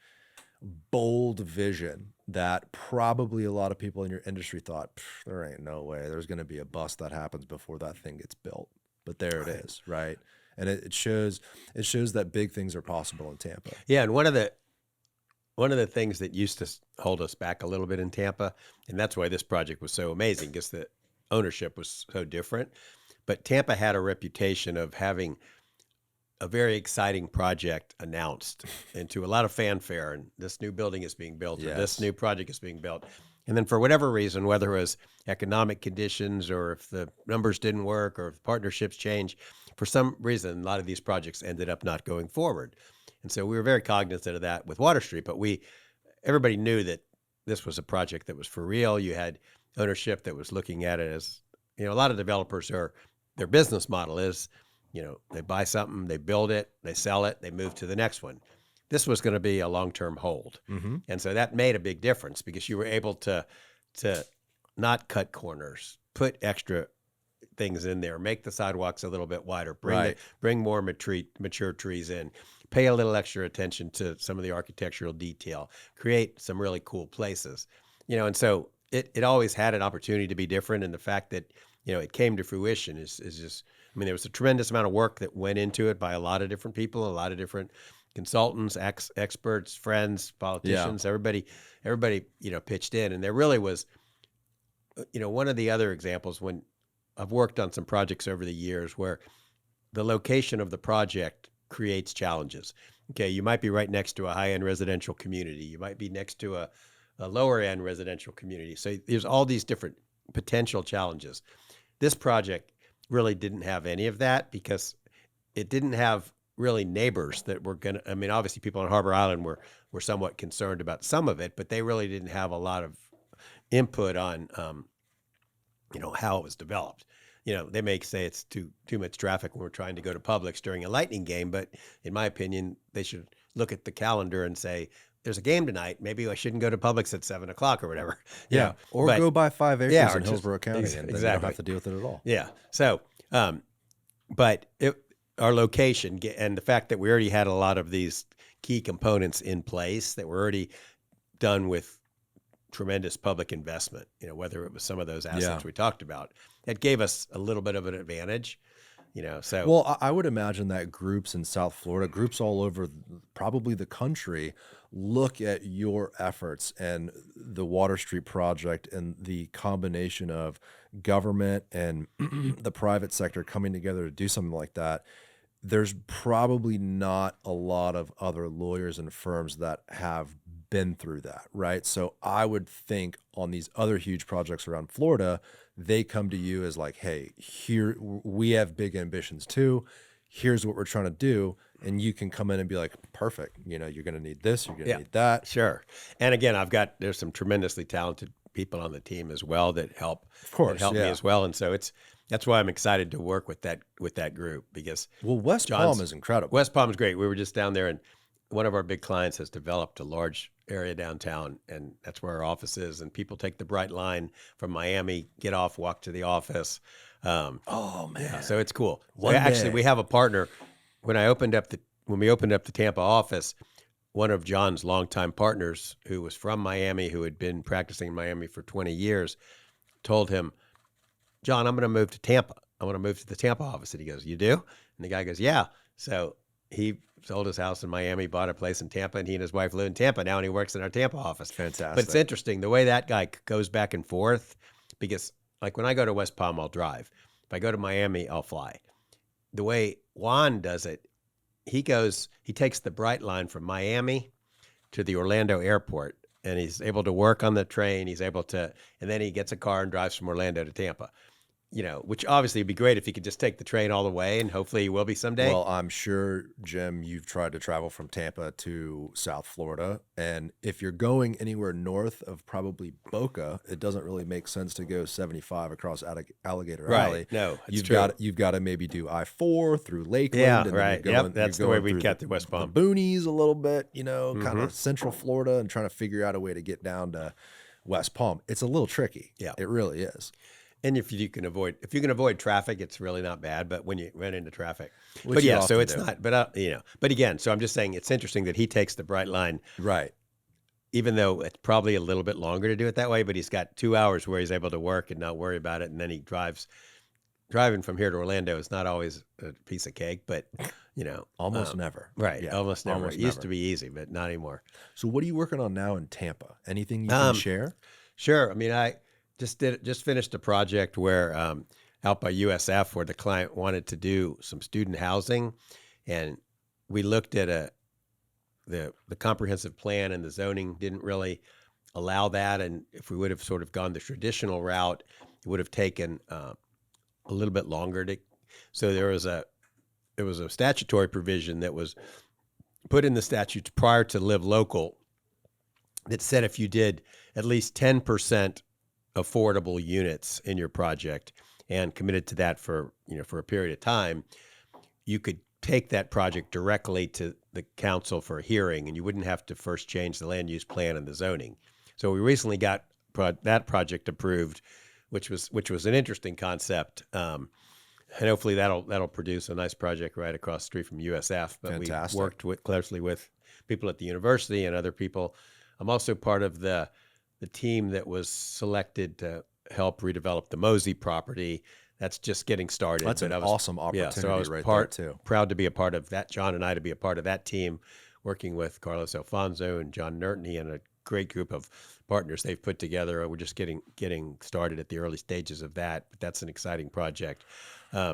bold vision that probably a lot of people in your industry thought, there ain't no way there's going to be a bust that happens before that thing gets built. But there it is, right? And it shows that big things are possible in Tampa. Yeah, and one of the things that used to hold us back a little bit in Tampa, and that's why this project was so amazing, because the ownership was so different. But Tampa had a reputation of having a very exciting project announced and to a lot of fanfare, and this new building is being built, or this new project is being built. And then for whatever reason, whether it was economic conditions or if the numbers didn't work or if partnerships changed, for some reason, a lot of these projects ended up not going forward. And so we were very cognizant of that with Water Street, but everybody knew that this was a project that was for real. You had ownership that was looking at it as, a lot of developers their business model is, they buy something, they build it, they sell it, they move to the next one. This was going to be a long-term hold. And so that made a big difference because you were able to not cut corners, put extra things in there, make the sidewalks a little bit wider, bring more mature trees in, pay a little extra attention to some of the architectural detail, create some really cool places, and so it always had an opportunity to be different. And the fact that, it came to fruition is just, there was a tremendous amount of work that went into it by a lot of different people, a lot of different consultants, experts, friends, politicians, everybody, pitched in. And there really was, one of the other examples when I've worked on some projects over the years where the location of the project creates challenges. Okay, you might be right next to a high-end residential community. You might be next to a lower-end residential community. So there's all these different potential challenges. This project really didn't have any of that because it didn't have really neighbors that were going to, obviously people on Harbor Island were somewhat concerned about some of it, but they really didn't have a lot of input on, how it was developed. They may say it's too much traffic when we're trying to go to Publix during a Lightning game, but in my opinion, they should look at the calendar and say, there's a game tonight. Maybe I shouldn't go to Publix at 7:00 or whatever. Or go buy 5 acres in Hillsborough County and then you don't have to deal with it at all. Yeah. So, but our location and the fact that we already had a lot of these key components in place that were already done with tremendous public investment, whether it was some of those assets we talked about, it gave us a little bit of an advantage, so. Well, I would imagine that groups in South Florida, groups all over probably the country, look at your efforts and the Water Street project and the combination of government and the private sector coming together to do something like that. There's probably not a lot of other lawyers and firms that have been through that, right? So I would think on these other huge projects around Florida, they come to you as like, hey, here, we have big ambitions too. Here's what we're trying to do. And you can come in and be like, perfect. You know, you're going to need this, you're going to need that. Sure. And again, there's some tremendously talented people on the team as well that help, me as well. And so that's why I'm excited to work with that group, because West Palm is incredible. West Palm is great. We were just down there, and one of our big clients has developed a large area downtown, and that's where our office is. And people take the Bright Line from Miami, get off, walk to the office. Oh man! Yeah, so it's cool. Actually, we have a partner. When we opened up the Tampa office, one of John's longtime partners, who was from Miami, who had been practicing in Miami for 20 years, told him, John, I'm going to move to Tampa. I want to move to the Tampa office. And he goes, you do? And the guy goes, yeah. So he sold his house in Miami, bought a place in Tampa, and he and his wife live in Tampa now, and he works in our Tampa office. Fantastic. But it's interesting, the way that guy goes back and forth, because like when I go to West Palm, I'll drive. If I go to Miami, I'll fly. The way Juan does it, he takes the Bright Line from Miami to the Orlando airport, and he's able to work on the train. And then he gets a car and drives from Orlando to Tampa. You know, which obviously would be great if he could just take the train all the way, and hopefully he will be someday. Well, I'm sure, Jim, you've tried to travel from Tampa to South Florida, and if you're going anywhere north of probably Boca, it doesn't really make sense to go 75 across Alligator Alley. No, you've got to maybe do I-4 through Lakeland. Yeah, and right. That's the way we get to West Palm. The boonies a little bit, you know, kind of Central Florida, and trying to figure out a way to get down to West Palm. It's a little tricky. Yeah, it really is. And if you can avoid traffic, it's really not bad. But when you run into traffic, so it's not. But but again, so I'm just saying it's interesting that he takes the Bright Line, right? Even though it's probably a little bit longer to do it that way, but he's got 2 hours where he's able to work and not worry about it, and then he drives. Driving from here to Orlando is not always a piece of cake, but almost never. Right, yeah, almost never. It used to be easy, but not anymore. So, what are you working on now in Tampa? Anything you can share? Sure. I mean, I just finished a project where out by USF, where the client wanted to do some student housing, and we looked at the comprehensive plan, and the zoning didn't really allow that. And if we would have sort of gone the traditional route, it would have taken a little bit longer to. So there was a statutory provision that was put in the statutes prior to Live Local that said if you did at least 10% affordable units in your project and committed to that for a period of time, you could take that project directly to the council for a hearing, and you wouldn't have to first change the land use plan and the zoning. So we recently got that project approved, which was an interesting concept, and hopefully that'll produce a nice project right across the street from USF. But Fantastic. We worked closely with people at the university and other people. I'm also part of the team that was selected to help redevelop the Mosey property. That's just getting started. That's an awesome opportunity there too. Proud to be a part of that, John and I, to be a part of that team, working with Carlos Alfonso and John Nertney and a great group of partners they've put together. We're just getting started at the early stages of that, but that's an exciting project. I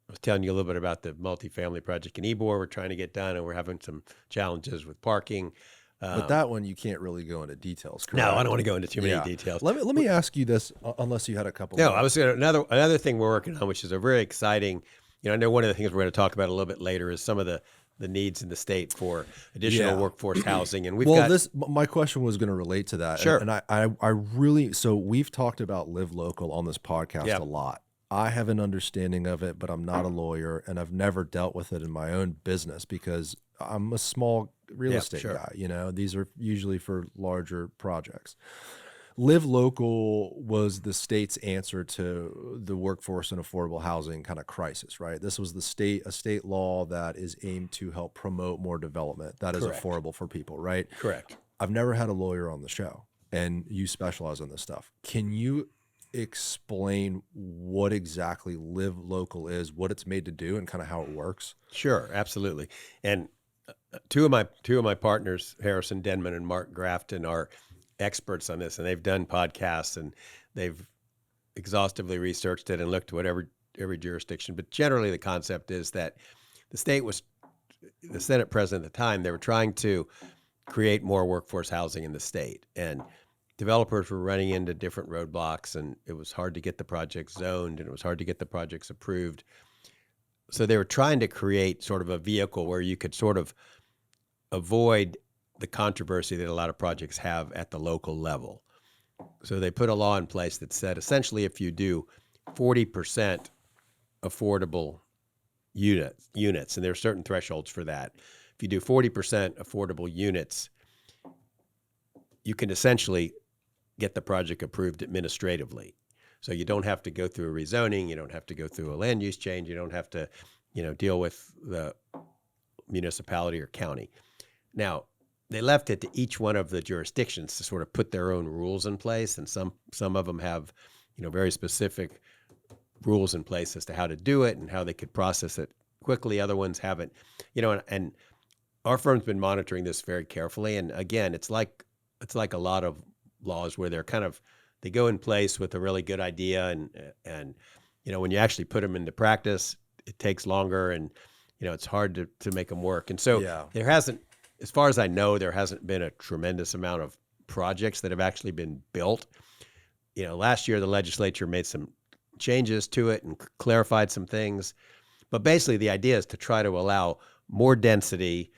was telling you a little bit about the multifamily project in Ybor we're trying to get done, and we're having some challenges with parking. But that one, you can't really go into details, correct? No, I don't want to go into too many details. Let me ask you this, unless you had a couple. No, I was another thing we're working on, which is a very exciting. I know one of the things we're going to talk about a little bit later is some of the needs in the state for additional workforce housing, and my question was going to relate to that. Sure. And I really, so we've talked about Live Local on this podcast a lot. I have an understanding of it, but I'm not a lawyer, and I've never dealt with it in my own business because I'm a small real estate guy. These are usually for larger projects. Live Local was the state's answer to the workforce and affordable housing kind of crisis, right? This was a state law that is aimed to help promote more development that is affordable for people, right? Correct. I've never had a lawyer on the show, and you specialize in this stuff. Can you explain what exactly Live Local is, what it's made to do, and kind of how it works? Sure, absolutely. And two of my partners, Harrison Denman and Mark Grafton, are experts on this, and they've done podcasts, and they've exhaustively researched it and looked at every jurisdiction. But generally, the concept is that the Senate president at the time, they were trying to create more workforce housing in the state. And developers were running into different roadblocks, and it was hard to get the projects zoned, and it was hard to get the projects approved. So they were trying to create sort of a vehicle where you could sort of avoid the controversy that a lot of projects have at the local level. So they put a law in place that said essentially if you do 40% affordable units, and there are certain thresholds for that. If you do 40% affordable units, you can essentially get the project approved administratively. So you don't have to go through a rezoning, you don't have to go through a land use change, you don't have to, deal with the municipality or county. Now, they left it to each one of the jurisdictions to sort of put their own rules in place, and some of them have, very specific rules in place as to how to do it and how they could process it quickly. Other ones haven't, and our firm's been monitoring this very carefully. And again, it's like a lot of laws where they go in place with a really good idea, and when you actually put them into practice, it takes longer, and it's hard to make them work. And so There hasn't, as far as I know, there hasn't been a tremendous amount of projects that have actually been built. Last year the legislature made some changes to it and clarified some things, but basically the idea is to try to allow more density.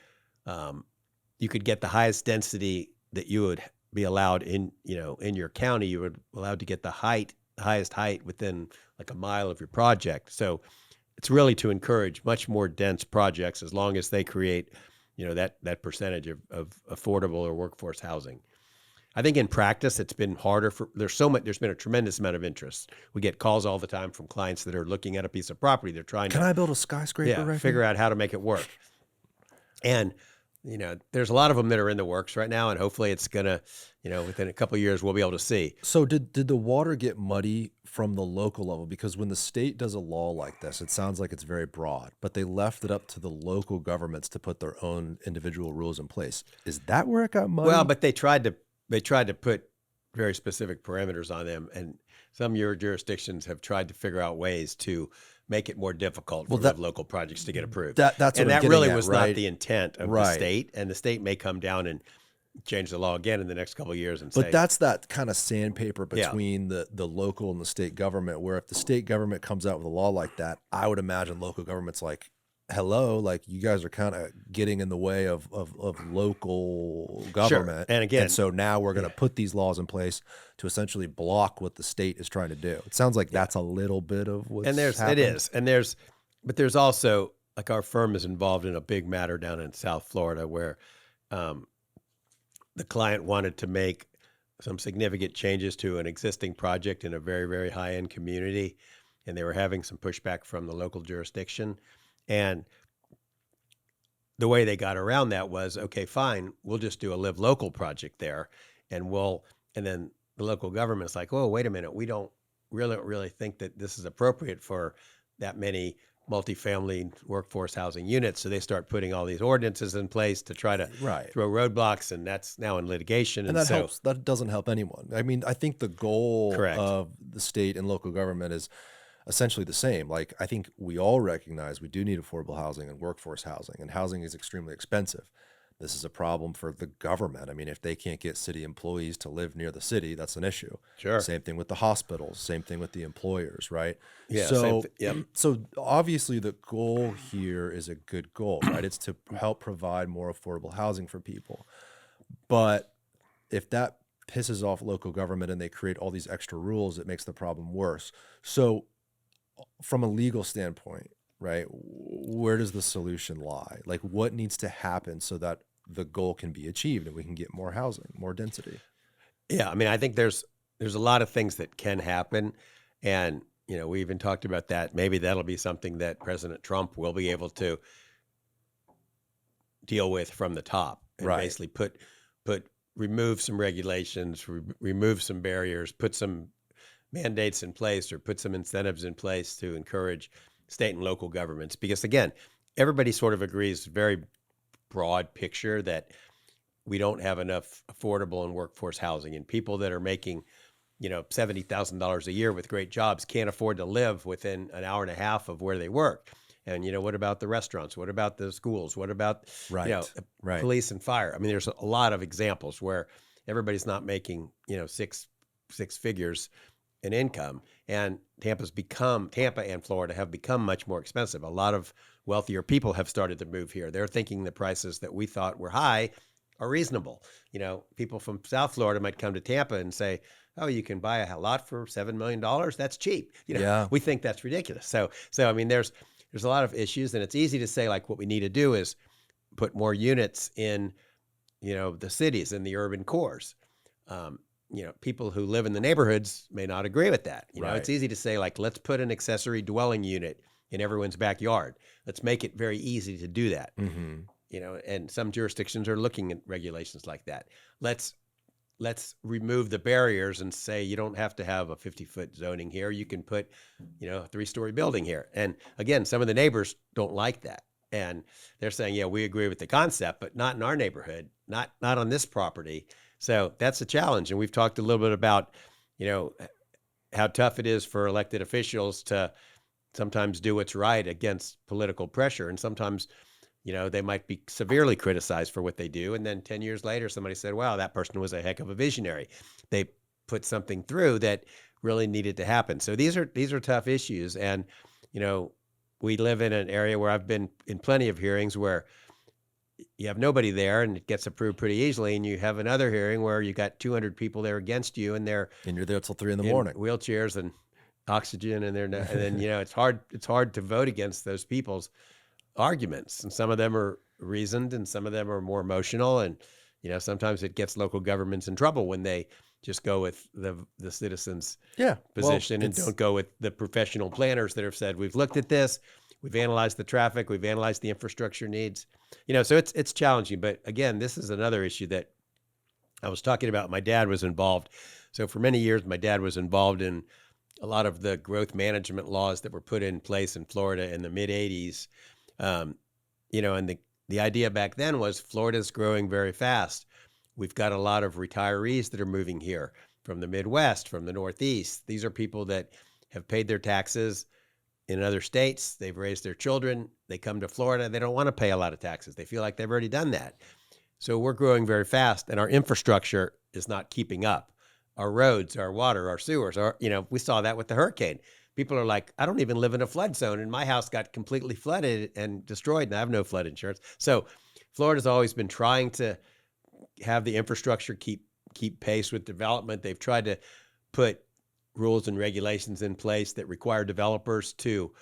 You could get the highest density that you would be allowed in your county. You were allowed to get the highest height within like a mile of your project. So it's really to encourage much more dense projects as long as they create, that percentage of affordable or workforce housing. I think in practice, it's been harder there's been a tremendous amount of interest. We get calls all the time from clients that are looking at a piece of property. They're trying Can I build a skyscraper right figure out how to make it work. And, there's a lot of them that are in the works right now, and hopefully it's going to, within a couple of years, we'll be able to see. So did the water get muddy from the local level? Because when the state does a law like this, it sounds like it's very broad, but they left it up to the local governments to put their own individual rules in place. Is that where it got muddy? Well, but they tried to put very specific parameters on them, and some of your jurisdictions have tried to figure out ways to make it more difficult for local projects to get approved. That's what and I'm that really at, was right? not the intent of the state, and the state may come down and change the law again in the next couple of years. But that's that kind of sandpaper between the local and the state government, where if the state government comes out with a law like that, I would imagine local government's like, hello, like you guys are kind of getting in the way of local government. Sure. And so now we're going to put these laws in place to essentially block what the state is trying to do. It sounds like that's a little bit of what's happened. It is. But there's also, like, our firm is involved in a big matter down in South Florida where the client wanted to make some significant changes to an existing project in a very, very high-end community, and they were having some pushback from the local jurisdiction. And the way they got around that was, okay, fine, we'll just do a live local project there, and then the local government's like, oh, wait a minute, we don't really think that this is appropriate for that many multifamily workforce housing units. So they start putting all these ordinances in place to try to throw roadblocks, and that's now in litigation. And that helps. That doesn't help anyone. I mean, I think the goal of the state and local government is essentially the same. Like, I think we all recognize we do need affordable housing and workforce housing, and housing is extremely expensive. This is a problem for the government. I mean, if they can't get city employees to live near the city, that's an issue. Sure. Same thing with the hospitals, same thing with the employers, right? Yeah. So obviously the goal here is a good goal, right? It's to help provide more affordable housing for people. But if that pisses off local government and they create all these extra rules, it makes the problem worse. So from a legal standpoint, right, where does the solution lie? Like, what needs to happen so that the goal can be achieved and we can get more housing, more density? Yeah, I mean, I think there's a lot of things that can happen, and we even talked about that. Maybe that'll be something that President Trump will be able to deal with from the top, and basically remove some regulations, remove some barriers, put some mandates in place, or put some incentives in place to encourage state and local governments. Because again, everybody sort of agrees, very broad picture, that we don't have enough affordable and workforce housing, and people that are making, $70,000 a year with great jobs can't afford to live within an hour and a half of where they work. And, what about the restaurants? What about the schools? What about, Right. police and fire? I mean, there's a lot of examples where everybody's not making, six figures in income. And Tampa and Florida have become much more expensive. A lot of wealthier people have started to move here. They're thinking the prices that we thought were high are reasonable. People from South Florida might come to Tampa and say, oh, you can buy a lot for $7 million. That's cheap. We think that's ridiculous. So I mean, there's a lot of issues, and it's easy to say, like, what we need to do is put more units in, the cities and the urban cores. People who live in the neighborhoods may not agree with that. It's easy to say, like, let's put an accessory dwelling unit in everyone's backyard. Let's make it very easy to do that. And some jurisdictions are looking at regulations like that. Let's remove the barriers and say you don't have to have a 50-foot zoning here. You can put, a 3-story building here. And again, some of the neighbors don't like that. And they're saying, yeah, we agree with the concept, but not in our neighborhood, not on this property. So that's a challenge. And we've talked a little bit about, how tough it is for elected officials to sometimes do what's right against political pressure. And sometimes, they might be severely criticized for what they do. And then 10 years later, somebody said, wow, that person was a heck of a visionary. They put something through that really needed to happen. So these are tough issues. And, we live in an area where I've been in plenty of hearings where you have nobody there and it gets approved pretty easily. And you have another hearing where you got 200 people there against you, and you're there till 3 a.m. wheelchairs and oxygen. And and then, it's hard to vote against those people's arguments. And some of them are reasoned and some of them are more emotional. And, sometimes it gets local governments in trouble when they just go with the citizens' position and don't go with the professional planners that have said, we've looked at this, we've analyzed the traffic, we've analyzed the infrastructure needs. So it's challenging. But again, this is another issue that I was talking about. My dad was involved. So for many years, my dad was involved in a lot of the growth management laws that were put in place in Florida in the mid 80s. And the idea back then was Florida's growing very fast. We've got a lot of retirees that are moving here from the Midwest, from the Northeast. These are people that have paid their taxes in other states. They've raised their children. They come to Florida. They don't want to pay a lot of taxes. They feel like they've already done that. So we're growing very fast, and our infrastructure is not keeping up. Our roads, our water, our sewers, we saw that with the hurricane. People are like, I don't even live in a flood zone, and my house got completely flooded and destroyed, and I have no flood insurance. So Florida's always been trying to have the infrastructure keep pace with development. They've tried to put rules and regulations in place that require developers to,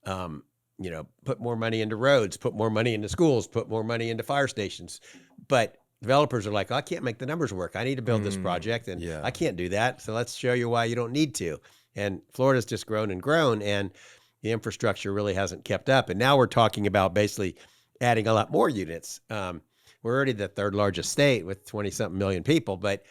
put more money into roads, put more money into schools, put more money into fire stations. But developers are like, I can't make the numbers work. I need to build this project, and I can't do that. So let's show you why you don't need to. And Florida's just grown, and the infrastructure really hasn't kept up. And now we're talking about basically adding a lot more units. We're already the third largest state with 20-something million people, but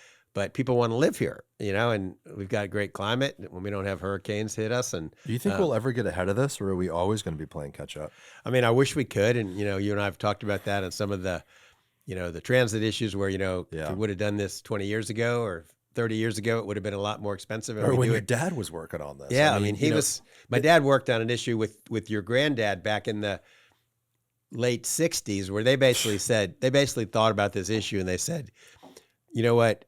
people want to live here, and we've got a great climate when we don't have hurricanes hit us. And do you think we'll ever get ahead of this, or are we always going to be playing catch up? I mean, I wish we could. And, you and I have talked about that and some of the, the transit issues where, if we would have done this 20 years ago or 30 years ago, it would have been a lot more expensive. Or when your dad was working on this. Yeah. I mean, my dad worked on an issue with your granddad back in the late 60s, where they basically thought about this issue and they said, you know what,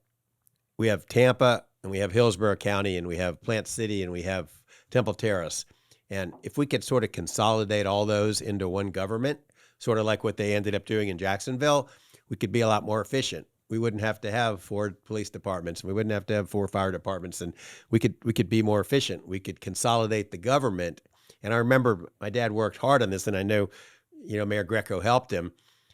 we have Tampa and we have Hillsborough County and we have Plant City and we have Temple Terrace. And if we could sort of consolidate all those into one government, sort of like what they ended up doing in Jacksonville, we could be a lot more efficient. We wouldn't have to have 4 police departments. We wouldn't have to have 4 fire departments, and we could be more efficient. We could consolidate the government. And I remember my dad worked hard on this, and I know, Mayor Greco helped him,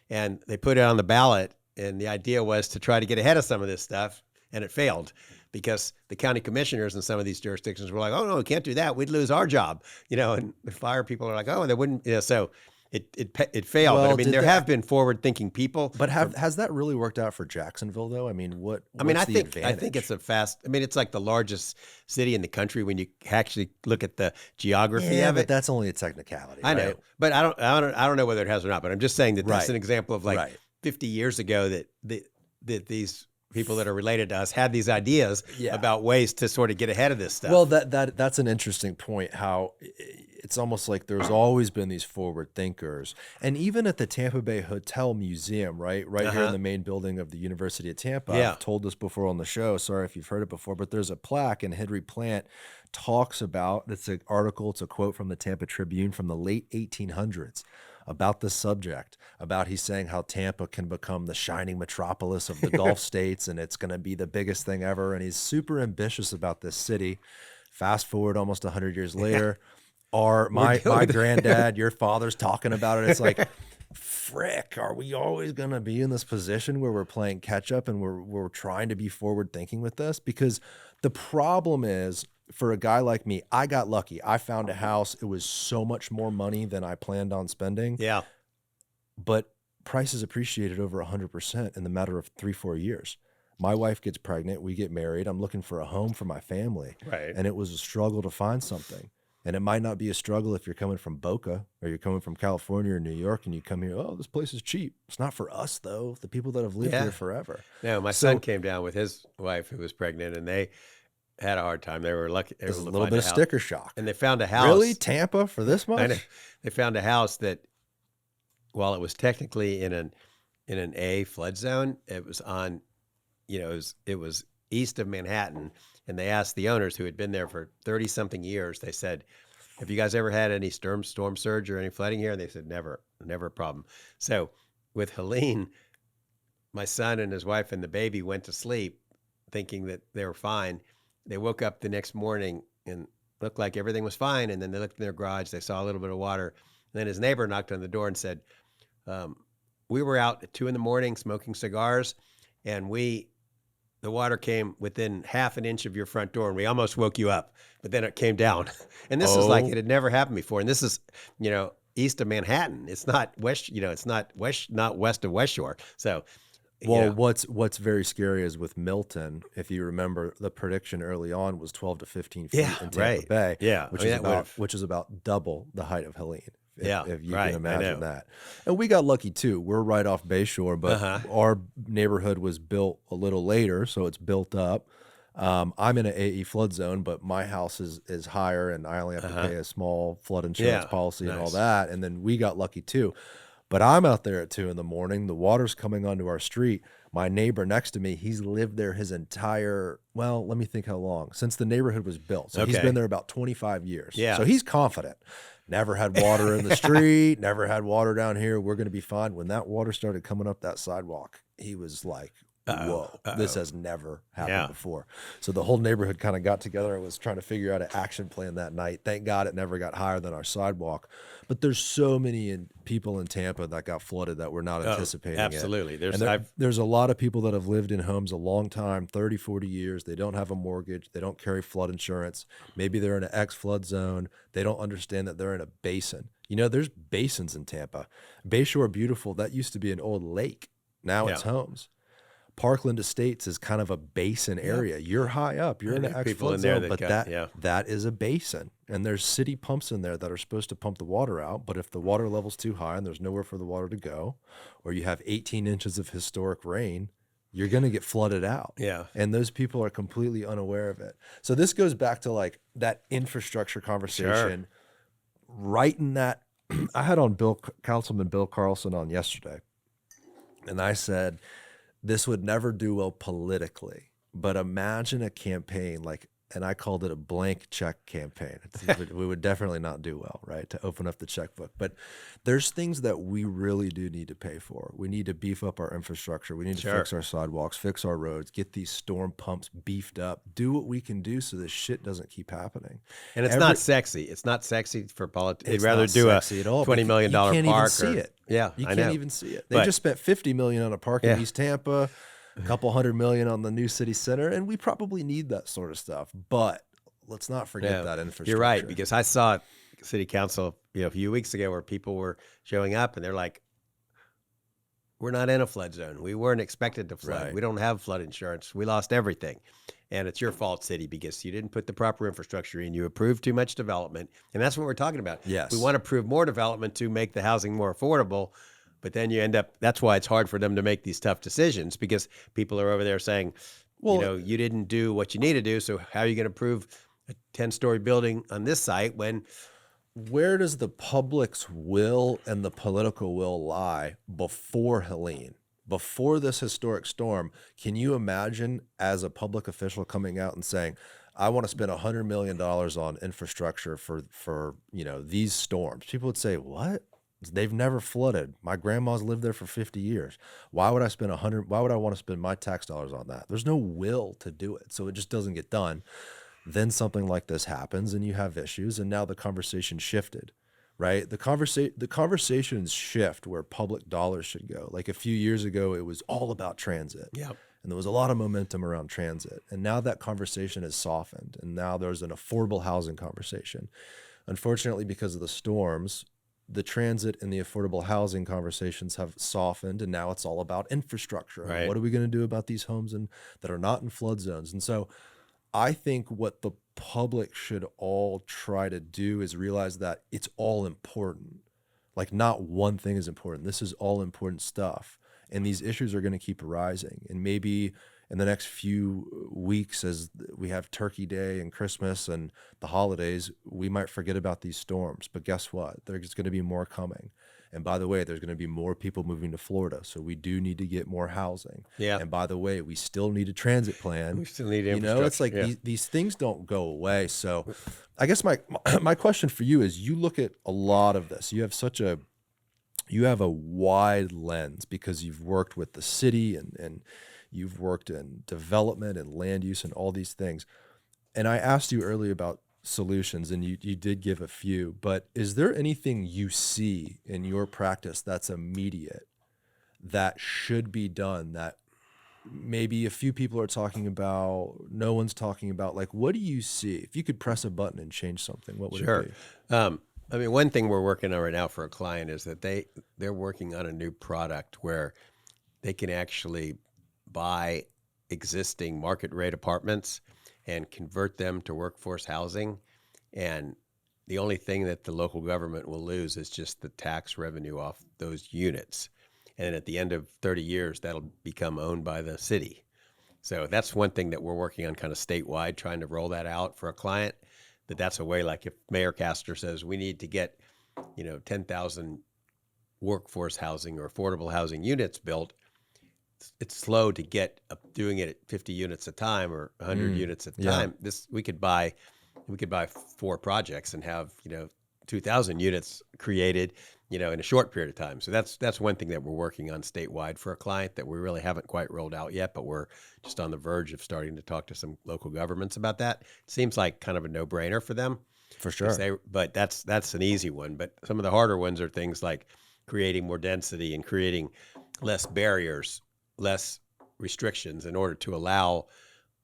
and they put it on the ballot. And the idea was to try to get ahead of some of this stuff, and it failed because the county commissioners in some of these jurisdictions were like, "Oh no, we can't do that. We'd lose our job," and the fire people are like, "Oh, they wouldn't." So it failed. Well, but I mean, there have been forward-thinking people. But has that really worked out for Jacksonville, though? I mean, I think it's it's like the largest city in the country when you actually look at the geography of it. But that's only a technicality. I know, right? but I don't know whether it has or not. But I'm just saying that that's an example of 50 years ago that these people that are related to us had these ideas about ways to sort of get ahead of this stuff. Well, that's an interesting point, how it's almost like there's always been these forward thinkers. And even at the Tampa Bay Hotel Museum, right here in the main building of the University of Tampa, I've told this before on the show, sorry if you've heard it before, but there's a plaque, and Henry Plant talks about, it's an article, it's a quote from the Tampa Tribune from the late 1800s, about the subject, about he's saying how Tampa can become the shining metropolis of the Gulf states, and it's going to be the biggest thing ever. And he's super ambitious about this city. Fast forward almost 100 years later, my granddad, your father's talking about it. It's like, frick, are we always going to be in this position where we're playing catch up and we're trying to be forward thinking with this? Because the problem is, for a guy like me, I got lucky. I found a house. It was so much more money than I planned on spending. Yeah. But prices appreciated over 100% in the matter of 3-4 years. My wife gets pregnant. We get married. I'm looking for a home for my family. Right. And it was a struggle to find something. And it might not be a struggle if you're coming from Boca or you're coming from California or New York and you come here, oh, this place is cheap. It's not for us, though. The people that have lived here forever. No, my son came down with his wife who was pregnant, and they had a hard time. They were lucky. There's a little bit of sticker shock. And they found a house. Really? Tampa for this much? I know. They found a house that, while it was technically in an A flood zone, it was on, it was east of Manhattan. And they asked the owners, who had been there for 30-something years, they said, have you guys ever had any storm surge or any flooding here? And they said, never a problem. So with Helene, my son and his wife and the baby went to sleep thinking that they were fine. They woke up the next morning and looked like everything was fine. And then they looked in their garage. They saw a little bit of water. And then his neighbor knocked on the door and said, we were out at 2 a.m. smoking cigars, and the water came within half an inch of your front door, and we almost woke you up, but then it came down. And this is like, it had never happened before. And this is, east of Manhattan. It's not west, it's not west of West Shore. So, well, what's very scary is with Milton, if you remember, the prediction early on was 12 to 15 feet in Tampa Bay, which is about double the height of Helene. If you can imagine that. And we got lucky too. We're right off Bayshore, but our neighborhood was built a little later, so it's built up. I'm in an AE flood zone, but my house is higher, and I only have to pay a small flood insurance policy and all that. And then we got lucky too. But I'm out there at 2 a.m. The water's coming onto our street. My neighbor next to me, he's lived there his entire, well, let me think how long, since the neighborhood was built. So he's been there about 25 years. Yeah. So he's confident. Never had water in the street, never had water down here. We're going to be fine. When that water started coming up that sidewalk, he was like, whoa, this has never happened before. So the whole neighborhood kind of got together and was trying to figure out an action plan that night. Thank God it never got higher than our sidewalk. But there's so many people in Tampa that got flooded that we're not anticipating absolutely. it. There's a lot of people that have lived in homes a long time, 30, 40 years. They don't have a mortgage. They don't carry flood insurance. Maybe they're in an ex-flood zone. They don't understand that they're in a basin. There's basins in Tampa. Bayshore Beautiful, that used to be an old lake. Now it's homes. Parkland Estates is kind of a basin area. You're high up. You're in an ex-flood zone, but that is a basin. And there's city pumps in there that are supposed to pump the water out. But if the water level's too high and there's nowhere for the water to go, or you have 18 inches of historic rain, you're going to get flooded out. Yeah. And those people are completely unaware of it. So this goes back to like that infrastructure conversation. Right in that, I had on Councilman Bill Carlson on yesterday, and I said, this would never do well politically, but imagine a campaign and I called it a blank check campaign. We would definitely not do well, right, to open up the checkbook. But there's things that we really do need to pay for. We need to beef up our infrastructure. We need to fix our sidewalks, fix our roads, get these storm pumps beefed up, do what we can do so this shit doesn't keep happening. And it's not sexy. It's not sexy for politics. They'd rather do a $20 million park. You can't even see it. Yeah, you can't even see it. They just spent $50 million on a park in East Tampa, a couple $100 million on the new city center, and we probably need that sort of stuff. But let's not forget that infrastructure. You're right, because I saw city council a few weeks ago where people were showing up and they're like, we're not in a flood zone. We weren't expected to flood. Right. We don't have flood insurance. We lost everything. And it's your fault, city, because you didn't put the proper infrastructure in. You approved too much development. And that's what we're talking about. Yes. We want to approve more development to make the housing more affordable. But then you end up, that's why it's hard for them to make these tough decisions, because people are over there saying, Well, you didn't do what you need to do. So how are you going to approve a 10-story building on this site when where does the public's will and the political will lie before Helene? Before this historic storm, can you imagine as a public official coming out and saying, I want to spend $100 million on infrastructure for these storms? People would say, what? They've never flooded. My grandma's lived there for 50 years. Why would I want to spend my tax dollars on that? There's no will to do it. So it just doesn't get done. Then something like this happens and you have issues, and now the conversation shifted, right? The conversations shift where public dollars should go. Like a few years ago, it was all about transit. Yep. And there was a lot of momentum around transit. And now that conversation has softened. And now there's an affordable housing conversation. Unfortunately, because of the storms, the transit and the affordable housing conversations have softened. And now it's all about infrastructure. Right. What are we going to do about these homes that are not in flood zones? And so I think what the public should all try to do is realize that it's all important. Like, not one thing is important. This is all important stuff. And these issues are going to keep arising. And maybe in the next few weeks, as we have Turkey Day and Christmas and the holidays, we might forget about these storms. But guess what? There's going to be more coming. And by the way, there's going to be more people moving to Florida. So we do need to get more housing. Yeah. And by the way, we still need a transit plan. We still need infrastructure. It's like these things don't go away. So I guess my question for you is, you look at a lot of this. You have a wide lens because you've worked with the city and you've worked in development and land use and all these things. And I asked you earlier about solutions, and you did give a few, but is there anything you see in your practice that's immediate that should be done that maybe a few people are talking about, no one's talking about? Like, what do you see? If you could press a button and change something, what would it be? One thing we're working on right now for a client is that they're working on a new product where they can actually buy existing market rate apartments and convert them to workforce housing. And the only thing that the local government will lose is just the tax revenue off those units. And at the end of 30 years, that'll become owned by the city. So that's one thing that we're working on kind of statewide, trying to roll that out for a client. That's a way, like if Mayor Castor says we need to get, 10,000 workforce housing or affordable housing units built, it's slow to get doing it at 50 units a time or 100 units at a time. We could buy 4 projects and have 2,000 units created in a short period of time. So that's one thing that we're working on statewide for a client that we really haven't quite rolled out yet, but we're just on the verge of starting to talk to some local governments about that. It seems like kind of a no-brainer for them. For sure. But that's an easy one. But some of the harder ones are things like creating more density and creating less barriers, less restrictions in order to allow,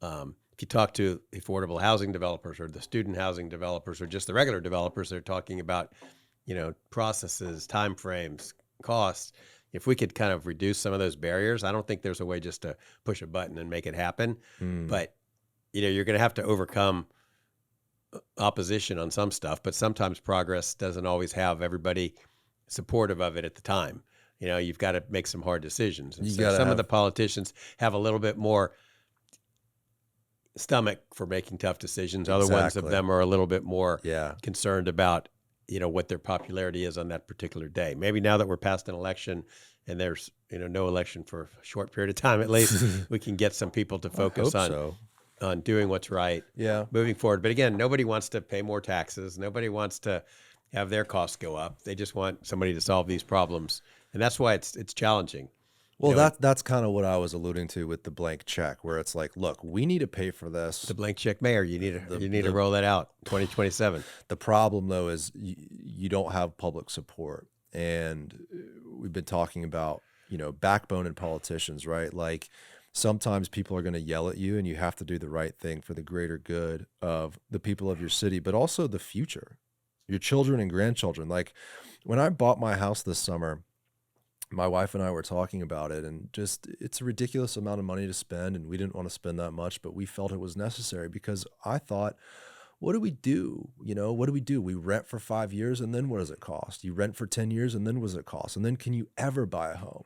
if you talk to affordable housing developers or the student housing developers or just the regular developers, they're talking about, processes, timeframes, costs. If we could kind of reduce some of those barriers, I don't think there's a way just to push a button and make it happen. But, you're going to have to overcome opposition on some stuff, but sometimes progress doesn't always have everybody supportive of it at the time. You've got to make some hard decisions. And so some of the politicians have a little bit more stomach for making tough decisions. Other ones of them are a little bit more concerned about, what their popularity is on that particular day. Maybe now that we're past an election and there's, no election for a short period of time, at least we can get some people to focus on doing what's right, moving forward. But again, nobody wants to pay more taxes. Nobody wants to have their costs go up. They just want somebody to solve these problems. And that's why it's challenging. Well, that's kind of what I was alluding to with the blank check, where it's like, look, we need to pay for this. The blank check mayor, you need to roll that out 2027. The problem, though, is you don't have public support. And we've been talking about, backbone in politicians, right? Like, sometimes people are going to yell at you and you have to do the right thing for the greater good of the people of your city, but also the future, your children and grandchildren. Like, when I bought my house this summer, my wife and I were talking about it, and just, it's a ridiculous amount of money to spend, and we didn't want to spend that much, but we felt it was necessary because I thought, what do we do? What do we do? We rent for 5 years, and then what does it cost? You rent for 10 years, and then what does it cost? And then can you ever buy a home?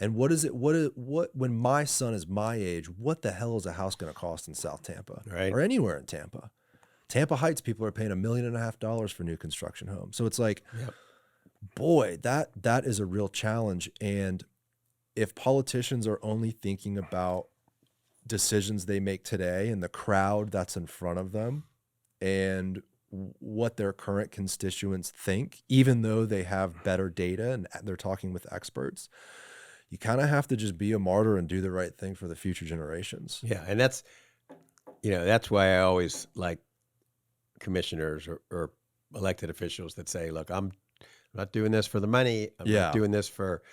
And what is it? When my son is my age, what the hell is a house going to cost in South Tampa, Right. or anywhere in Tampa? Tampa Heights, people are paying $1.5 million for new construction homes. So it's like, Yep. boy, that is a real challenge. And if politicians are only thinking about decisions they make today and the crowd that's in front of them and what their current constituents think, even though they have better data and they're talking with experts, you kind of have to just be a martyr and do the right thing for the future generations. Yeah, and that's why I always like commissioners or elected officials that say, look, I'm not doing this for the money. I'm not doing this for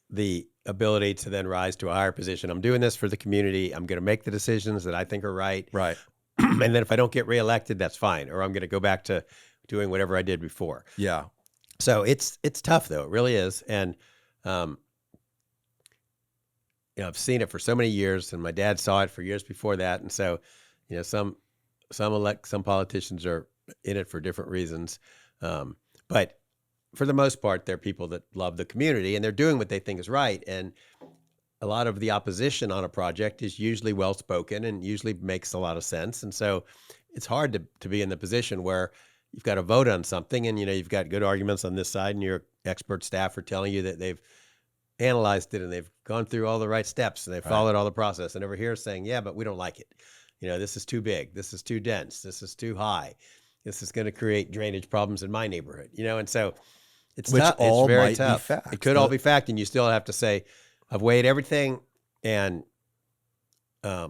the ability to then rise to a higher position. I'm doing this for the community. I'm going to make the decisions that I think are right. Right. And then if I don't get reelected, that's fine. Or I'm going to go back to doing whatever I did before. Yeah. So it's tough, though. It really is. And, I've seen it for so many years, and my dad saw it for years before that. And so, some politicians are in it for different reasons. But for the most part, they're people that love the community, and they're doing what they think is right. And a lot of the opposition on a project is usually well-spoken and usually makes a lot of sense. And so it's hard to be in the position where you've got to vote on something, and, you've got good arguments on this side, and your expert staff are telling you that they've analyzed it and they've gone through all the right steps and they've followed all the process. And over here saying, yeah, but we don't like it. This is too big. This is too dense. This is too high. This is going to create drainage problems in my neighborhood, and so it's tough. It's very tough. It could all be fact. And you still have to say, I've weighed everything, and I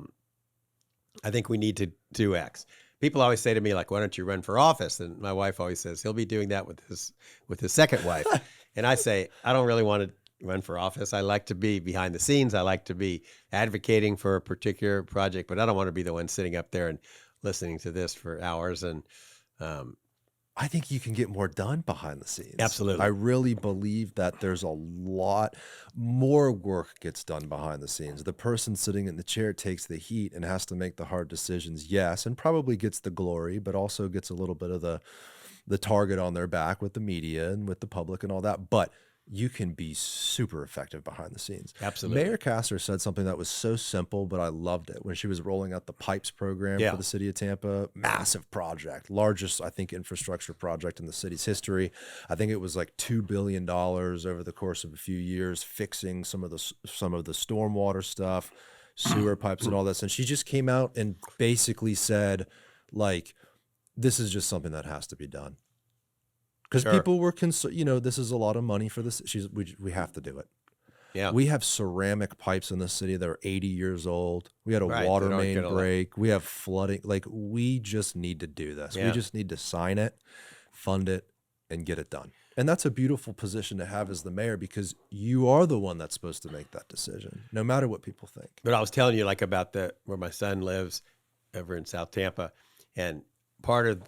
think we need to do X. People always say to me, like, why don't you run for office? And my wife always says, he'll be doing that with his second wife. And I say, I don't really want to run for office. I like to be behind the scenes. I like to be advocating for a particular project, but I don't want to be the one sitting up there and listening to this for hours. And I think you can get more done behind the scenes. Absolutely. I really believe that there's a lot more work gets done behind the scenes. The person sitting in the chair takes the heat and has to make the hard decisions, yes, and probably gets the glory, but also gets a little bit of the target on their back with the media and with the public and all that. But you can be super effective behind the scenes. Absolutely. Mayor Castor said something that was so simple, but I loved it when she was rolling out the pipes program for the city of Tampa. Massive project, largest, I think, infrastructure project in the city's history. I think it was like $2 billion over the course of a few years, fixing some of the stormwater stuff, sewer pipes and all this. And she just came out and basically said, like, this is just something that has to be done. Because people were concerned, this is a lot of money for this. We have to do it. Yeah. We have ceramic pipes in the city that are 80 years old. We had a water main break. We have flooding. Like, we just need to do this. Yeah. We just need to sign it, fund it, and get it done. And that's a beautiful position to have as the mayor, because you are the one that's supposed to make that decision, no matter what people think. But I was telling you, like, about where my son lives over in South Tampa, and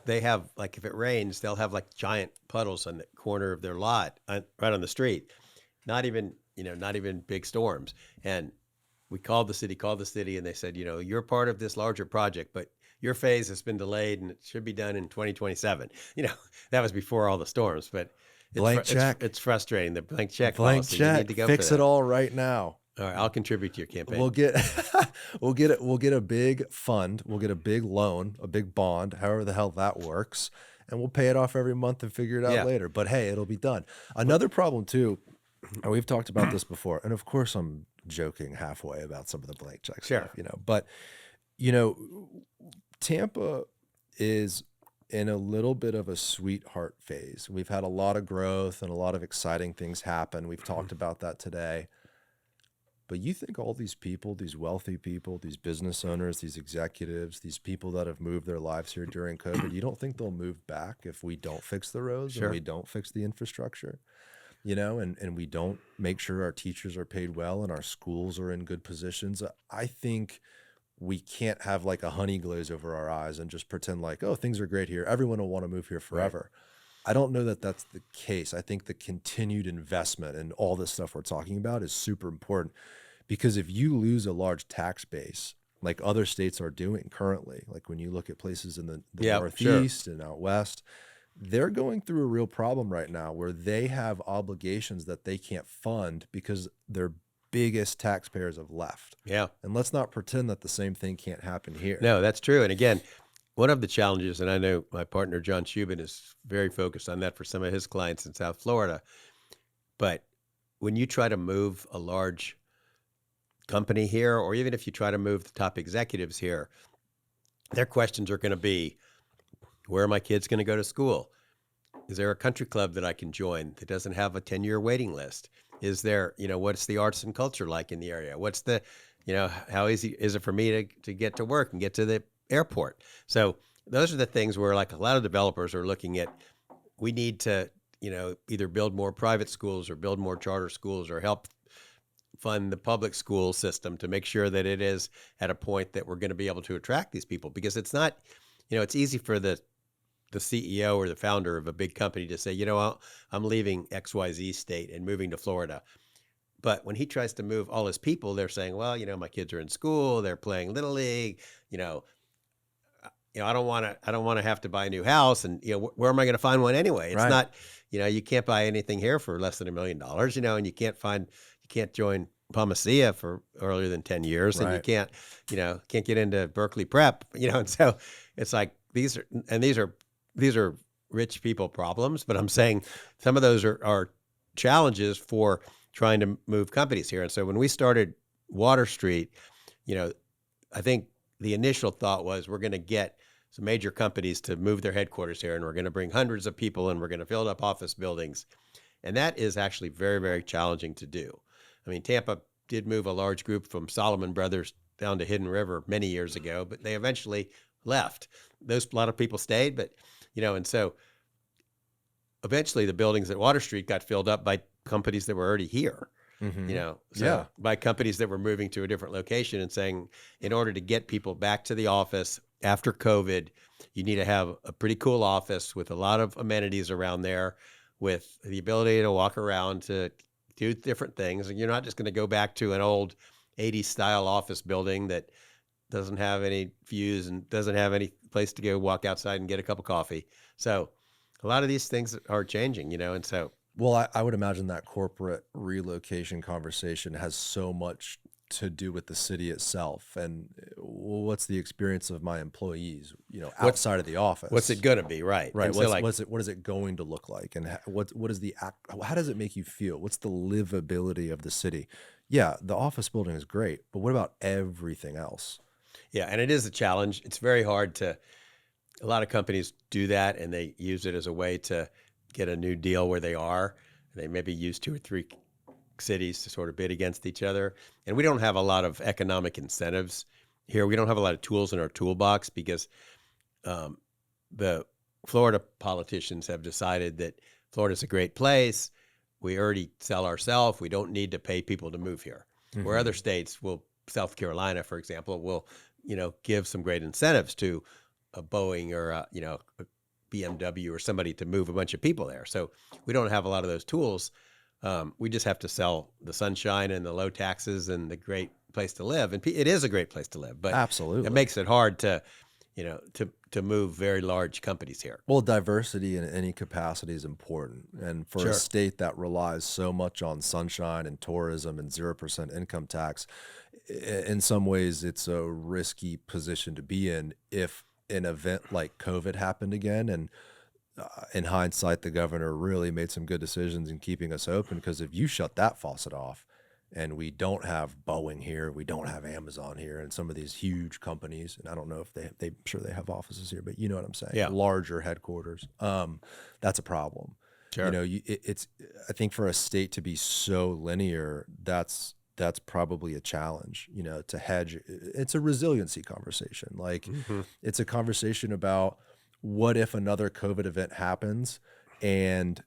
they have, like, if it rains, they'll have like giant puddles on the corner of their lot, right on the street. Not even big storms. And we called the city, and they said, you're part of this larger project, but your phase has been delayed and it should be done in 2027. That was before all the storms, but blank check. It's frustrating. The blank check. Blank policy. check. You need to go Fix for it all right now. All right, I'll contribute to your campaign. We'll get a big fund. We'll get a big loan, a big bond, however the hell that works, and we'll pay it off every month and figure it out later. But hey, it'll be done. Another problem too, and we've talked about this before, and of course I'm joking halfway about some of the blank check stuff, but Tampa is in a little bit of a sweetheart phase. We've had a lot of growth and a lot of exciting things happen. We've talked about that today. But you think all these people, these wealthy people, these business owners, these executives, these people that have moved their lives here during COVID, you don't think they'll move back if we don't fix the roads and we don't fix the infrastructure, and we don't make sure our teachers are paid well and our schools are in good positions? I think we can't have like a honey glaze over our eyes and just pretend like, oh, things are great here. Everyone will want to move here forever. Right. I don't know that that's the case. I think the continued investment in all this stuff we're talking about is super important, because if you lose a large tax base like other states are doing currently. Like when you look at places in the Yeah, Northeast and out West, they're going through a real problem right now where they have obligations that they can't fund because their biggest taxpayers have left. Yeah. And let's not pretend that the same thing can't happen here. No, that's true. And again, one of the challenges, and I know my partner, John Shubin, is very focused on that for some of his clients in South Florida. But when you try to move a large company here, or even if you try to move the top executives here, their questions are going to be, where are my kids going to go to school? Is there a country club that I can join that doesn't have a 10-year waiting list? Is there, what's the arts and culture like in the area? What's the, how easy is it for me to get to work and get to the airport? So those are the things where like a lot of developers are looking at, we need to, either build more private schools or build more charter schools or help fund the public school system to make sure that it is at a point that we're going to be able to attract these people. Because it's not, it's easy for the CEO or the founder of a big company to say, I'm leaving XYZ state and moving to Florida. But when he tries to move all his people, they're saying, well, my kids are in school, they're playing Little League, I don't want to have to buy a new house, and where am I going to find one anyway? It's not, you can't buy anything here for less than $1 million, and you can't join Palmacia for earlier than 10 years, and you can't get into Berkeley Prep, and so it's like these are rich people problems, but I'm saying some of those are challenges for trying to move companies here. And so when we started Water Street, I think the initial thought was we're going to get some major companies to move their headquarters here, and we're going to bring hundreds of people, and we're going to fill up office buildings. And that is actually very, very challenging to do. I mean, Tampa did move a large group from Solomon Brothers down to Hidden River many years ago, but they eventually left. A lot of people stayed, but, and so eventually the buildings at Water Street got filled up by companies that were already here. Mm-hmm. By companies that were moving to a different location and saying, in order to get people back to the office after COVID, you need to have a pretty cool office with a lot of amenities around there, with the ability to walk around to do different things. And you're not just going to go back to an old 80s style office building that doesn't have any views and doesn't have any place to go walk outside and get a cup of coffee. So a lot of these things are changing, and so. Well, I would imagine that corporate relocation conversation has so much to do with the city itself. And what's the experience of my employees, outside of the office? What's it going to be? Right. Right. What is it going to look like? And how does it make you feel? What's the livability of the city? Yeah, the office building is great, but what about everything else? Yeah. And it is a challenge. It's very hard a lot of companies do that, and they use it as a way to get a new deal where they are. They maybe use 2 or 3 cities to sort of bid against each other. And we don't have a lot of economic incentives here. We don't have a lot of tools in our toolbox because the Florida politicians have decided that Florida's a great place. We already sell ourselves. We don't need to pay people to move here. Mm-hmm. Where other states South Carolina, for example, will, give some great incentives to a Boeing or a BMW or somebody to move a bunch of people there. So we don't have a lot of those tools. We just have to sell the sunshine and the low taxes and the great place to live. And it is a great place to live, but absolutely, it makes it hard to move very large companies here. Well, diversity in any capacity is important. And for a state that relies so much on sunshine and tourism and 0% income tax, in some ways it's a risky position to be in if an event like COVID happened again. And in hindsight, the governor really made some good decisions in keeping us open, because if you shut that faucet off and we don't have Boeing here, we don't have Amazon here, and some of these huge companies, and I don't know if I'm sure they have offices here, but you know what I'm saying? Yeah. Larger headquarters. That's a problem. Sure. It's I think for a state to be so linear, that's probably a challenge, to hedge. It's a resiliency conversation. Like, mm-hmm. It's a conversation about what if another COVID event happens and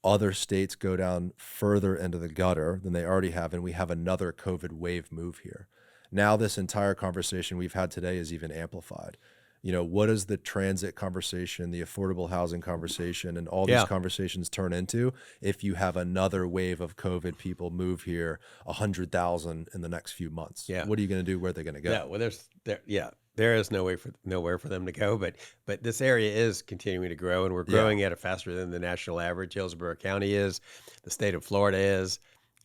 other states go down further into the gutter than they already have, and we have another COVID wave move here. Now this entire conversation we've had today is even amplified. what does the transit conversation, the affordable housing conversation, and all these conversations turn into if you have another wave of COVID people move here 100,000 in the next few months? Yeah. What are you going to do? Where are they going to go? Yeah. Well, there is nowhere for them to go, but this area is continuing to grow, and we're growing at a faster than the national average. Hillsborough County is, the state of Florida is,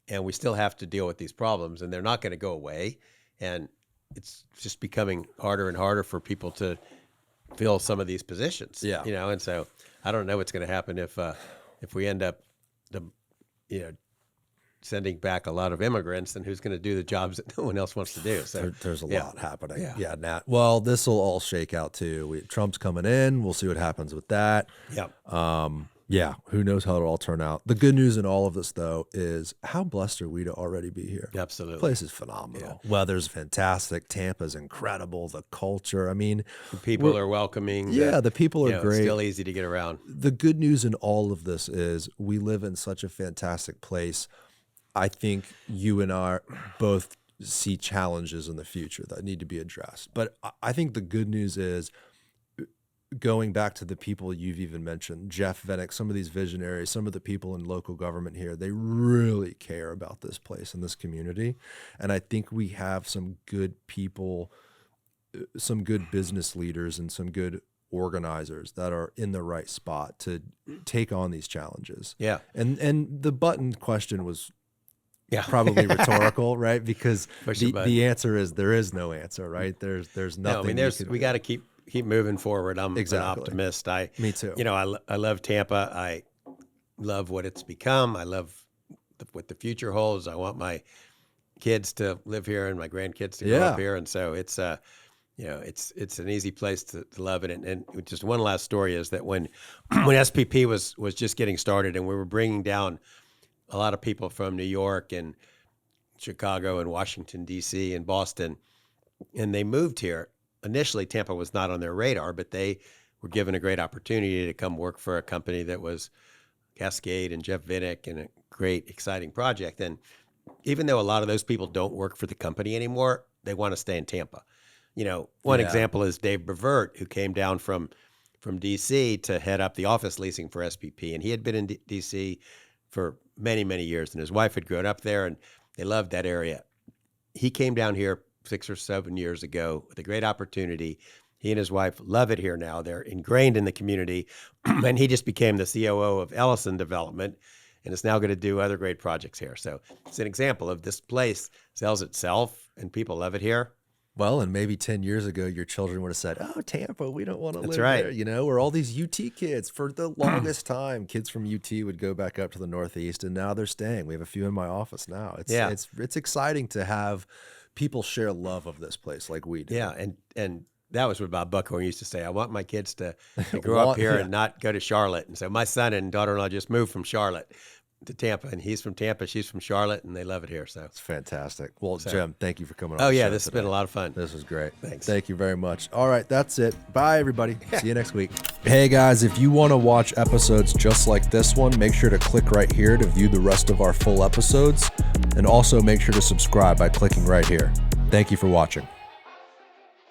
and we still have to deal with these problems, and they're not going to go away. And it's just becoming harder and harder for people to fill some of these positions. Yeah. And so I don't know what's going to happen if we end up sending back a lot of immigrants, and who's going to do the jobs that no one else wants to do. So there's a lot happening. Yeah. Nat. Well, this will all shake out too. Trump's coming in. We'll see what happens with that. Yeah. Who knows how it'll all turn out. The good news in all of this, though, is how blessed are we to already be here? Absolutely. The place is phenomenal. Yeah. Weather's fantastic. Tampa's incredible. The culture. I mean, the people are welcoming. The people are great. It's still easy to get around. The good news in all of this is we live in such a fantastic place. I think you and I both see challenges in the future that need to be addressed. But I think the good news is, going back to the people you've even mentioned, Jeff Vennick, some of these visionaries, some of the people in local government here, they really care about this place and this community. And I think we have some good people, some good business leaders, and some good organizers that are in the right spot to take on these challenges. Yeah. And the button question was probably rhetorical, right? Because the answer is there is no answer, right? There's nothing. No, we got to keep moving forward. I'm an optimist. Me too. I love Tampa. I love what it's become. I love what the future holds. I want my kids to live here and my grandkids to grow up here. And so it's it's an easy place to love it. And just one last story is that when SPP was just getting started, and we were bringing down a lot of people from New York and Chicago and Washington, D.C. and Boston, and they moved here. Initially, Tampa was not on their radar, but they were given a great opportunity to come work for a company that was Cascade and Jeff Vinnick, and a great, exciting project. And even though a lot of those people don't work for the company anymore, they want to stay in Tampa. One example is Dave Brevert, who came down from D.C. to head up the office leasing for SPP. And he had been in D.C. for many, many years, and his wife had grown up there, and they loved that area. He came down here 6 or 7 years ago with a great opportunity. He and his wife love it here now. They're ingrained in the community, and he just became the COO of Ellison Development, and is now going to do other great projects here. So it's an example of this place sells itself, and people love it here. Well, and maybe 10 years ago, your children would have said, "Oh, Tampa, we don't want to live right. there." Or all these UT kids. For the longest time, kids from UT would go back up to the Northeast, and now they're staying. We have a few in my office now. It's exciting to have people share love of this place like we do. Yeah, and that was what Bob Buckhorn used to say. I want my kids to grow up here and not go to Charlotte. And so my son and daughter-in-law just moved from Charlotte to Tampa, and he's from Tampa, she's from Charlotte, and they love it here. So it's fantastic. Well, Jim, thank you for coming on. Oh, yeah, this has been a lot of fun. This was great. Thanks. Thank you very much. All right, that's it. Bye, everybody. See you next week. Hey, guys, if you want to watch episodes just like this one, make sure to click right here to view the rest of our full episodes, and also make sure to subscribe by clicking right here. Thank you for watching.